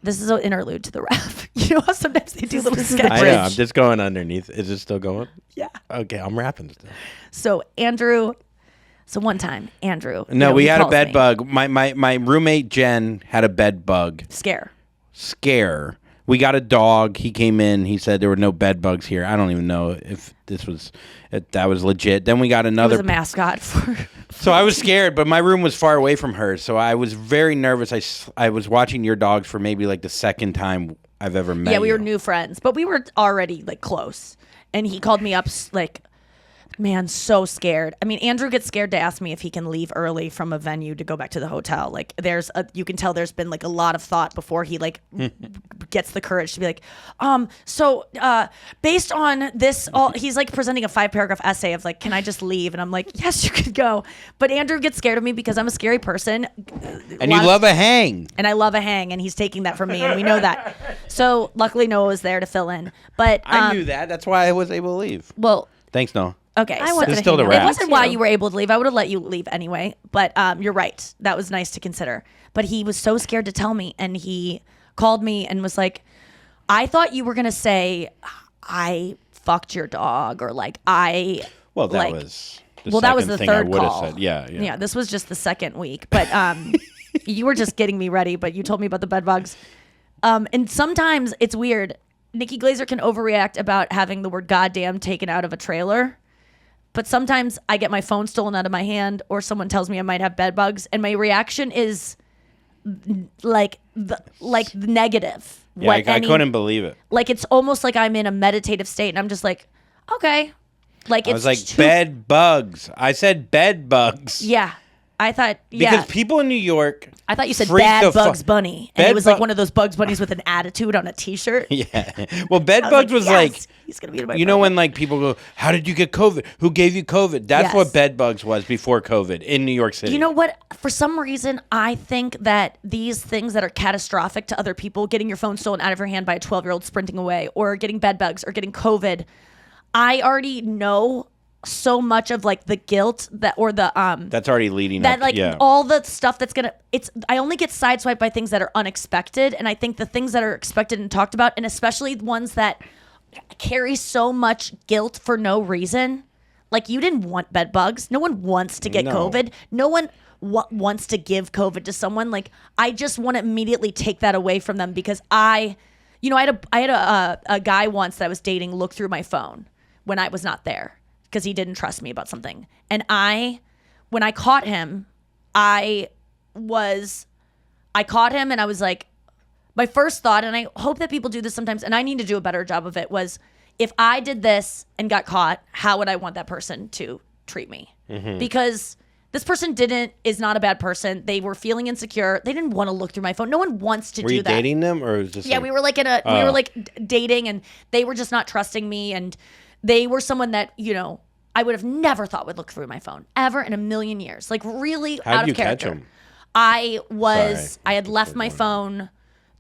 This is an interlude to the rap. You know how sometimes they do little This is the sketches. I know. I'm bridge. just going underneath. Is it still going? Yeah. Okay, I'm rapping still. So one time, Andrew. No, we he had a calls bed me. bug. My roommate Jen had a bed bug scare. We got a dog. He came in. He said there were no bed bugs here. I don't even know if that was legit. Then we got He another. was a mascot for. So I was scared, but my room was far away from her, so I was very nervous. I was watching your dogs for maybe like the second time I've ever met. Yeah, we were you. new friends, but we were already like close. And he called me up like, man, so scared. I mean, Andrew gets scared to ask me if he can leave early from a venue to go back to the hotel. Like you can tell there's been like a lot of thought before he like gets the courage to be like, based on this, he's like presenting a 5-paragraph essay of like, can I just leave? And I'm like, yes, you could go. But Andrew gets scared of me because I'm a scary person. And you love a hang. And I love a hang, and he's taking that from me, and we know that. So luckily Noah was there to fill in. But I knew that. That's why I was able to leave. well, Thanks, Noah. okay. I so- wanted It's to still hang the out rap. it with wasn't you, why too. you were able to leave. I would have let you leave anyway. But you're right. That was nice to consider. But he was so scared to tell me, and he called me and was like, I thought you were going to say, I fucked your dog, or like, Well, that like, was the well, that was the second thing I third would have call. said. Yeah. This was just the second week. But you were just getting me ready, but you told me about the bed bugs. And sometimes it's weird. Nikki Glaser can overreact about having the word goddamn taken out of a trailer. But sometimes I get my phone stolen out of my hand, or someone tells me I might have bed bugs, and my reaction is like negative. Yeah, I couldn't believe it. Like it's almost like I'm in a meditative state, and I'm just like, okay. Like I it's was like, too- bed bugs. I said bed bugs. Yeah, I thought Because people in New York. I thought you said freak bad the fu- Bugs Bunny, and Bed it was like Bu- one of those Bugs Bunnies with an attitude on a T-shirt. Yeah. Well, bed I bugs was yes, like. he's gonna be in my You know brother. when like people go, how did you get COVID? Who gave you COVID? That's Yes. what bed bugs was before COVID in New York City. You know what? For some reason, I think that these things that are catastrophic to other people, getting your phone stolen out of your hand by a 12-year-old sprinting away, or getting bed bugs, or getting COVID, I already know so much of like the guilt that, or the that's already leading that up. like yeah. all the stuff that's gonna I only get sideswiped by things that are unexpected, and I think the things that are expected and talked about, and especially ones that carry so much guilt for no reason, Like, you didn't want bed bugs. No one wants to get No. COVID. No one wants to give COVID to someone. Like, I just want to immediately take that away from them because I had a guy once that I was dating look through my phone when I was not there because he didn't trust me about something. And when I caught him, I caught him and I was like, my first thought, and I hope that people do this sometimes, and I need to do a better job of it, was if I did this and got caught, how would I want that person to treat me? Because this person is not a bad person. They were feeling insecure. They didn't want to look through my phone. No one wants to Were do you that. dating them, or was this? Yeah, we were like we were like dating, and they were just not trusting me, and they were someone that I would have never thought would look through my phone ever in a million years. Like, really How out did of you catch character. them? I Sorry. had left my phone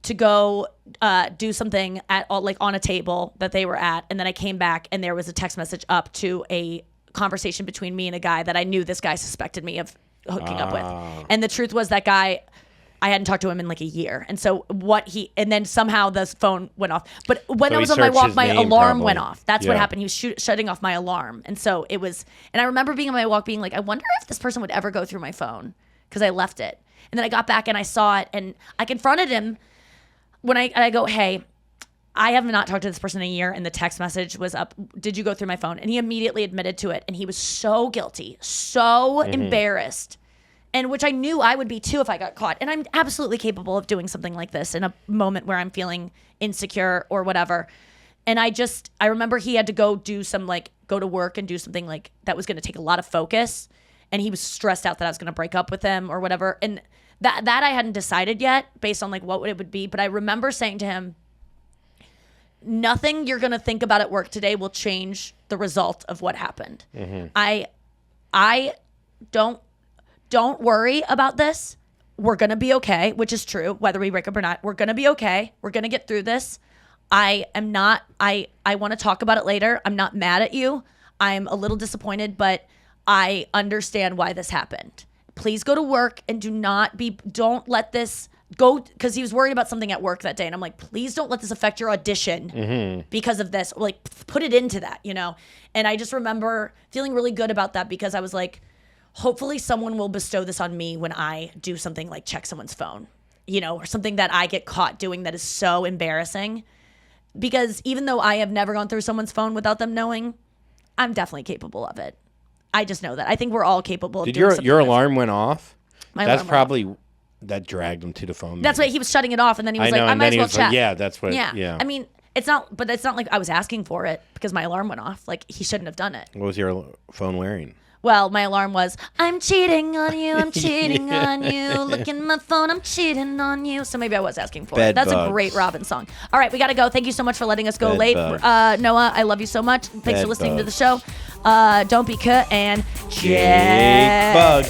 to go do something on a table that they were at, and then I came back and there was a text message up to a conversation between me and a guy that I knew this guy suspected me of hooking up with. And the truth was that guy, I hadn't talked to him in like a year. And so and then somehow the phone went off. But when So I he was on my searched walk, his my name, alarm probably. went off. That's what Yeah. happened. He was shutting off my alarm. And so it was, and I remember being on my walk being like, I wonder if this person would ever go through my phone because I left it. And then I got back and I saw it and I confronted him when I go, hey, I have not talked to this person in a year, and the text message was up. Did you go through my phone? And he immediately admitted to it, and he was so guilty, so embarrassed, and which I knew I would be too if I got caught. And I'm absolutely capable of doing something like this in a moment where I'm feeling insecure or whatever. And I remember he had to go to work and do something like that was going to take a lot of focus, and he was stressed out that I was going to break up with him or whatever. And that I hadn't decided yet based on like what it would be. But I remember saying to him, nothing you're going to think about at work today will change the result of what happened. I don't worry about this. We're going to be okay, which is true, whether we break up or not. We're going to be okay. We're going to get through this. I want to talk about it later. I'm not mad at you. I'm a little disappointed, but I understand why this happened. Please go to work and don't let this go, because he was worried about something at work that day. And I'm like, please don't let this affect your audition because of this. Like, put it into that, And I just remember feeling really good about that because I was like, hopefully someone will bestow this on me when I do something like check someone's phone, or something that I get caught doing that is so embarrassing. Because even though I have never gone through someone's phone without them knowing, I'm definitely capable of it. I just know that. I think we're all capable of doing something. Your alarm went off? My That's alarm went probably that dragged him to the phone. That's why he was shutting it off, and then he was like, I might as well check. Yeah, that's what. Yeah. I mean, it's not like I was asking for it because my alarm went off. Like, he shouldn't have done it. What was your phone wearing? Well, my alarm was, I'm cheating on you, I'm cheating on you. Look in my phone, I'm cheating on you. So maybe I was asking for it. That's a great Robin song. All right, we got to go. Thank you so much for letting us go late. Noah, I love you so much. Thanks for listening to the show. Don't be cut and Jake Bug.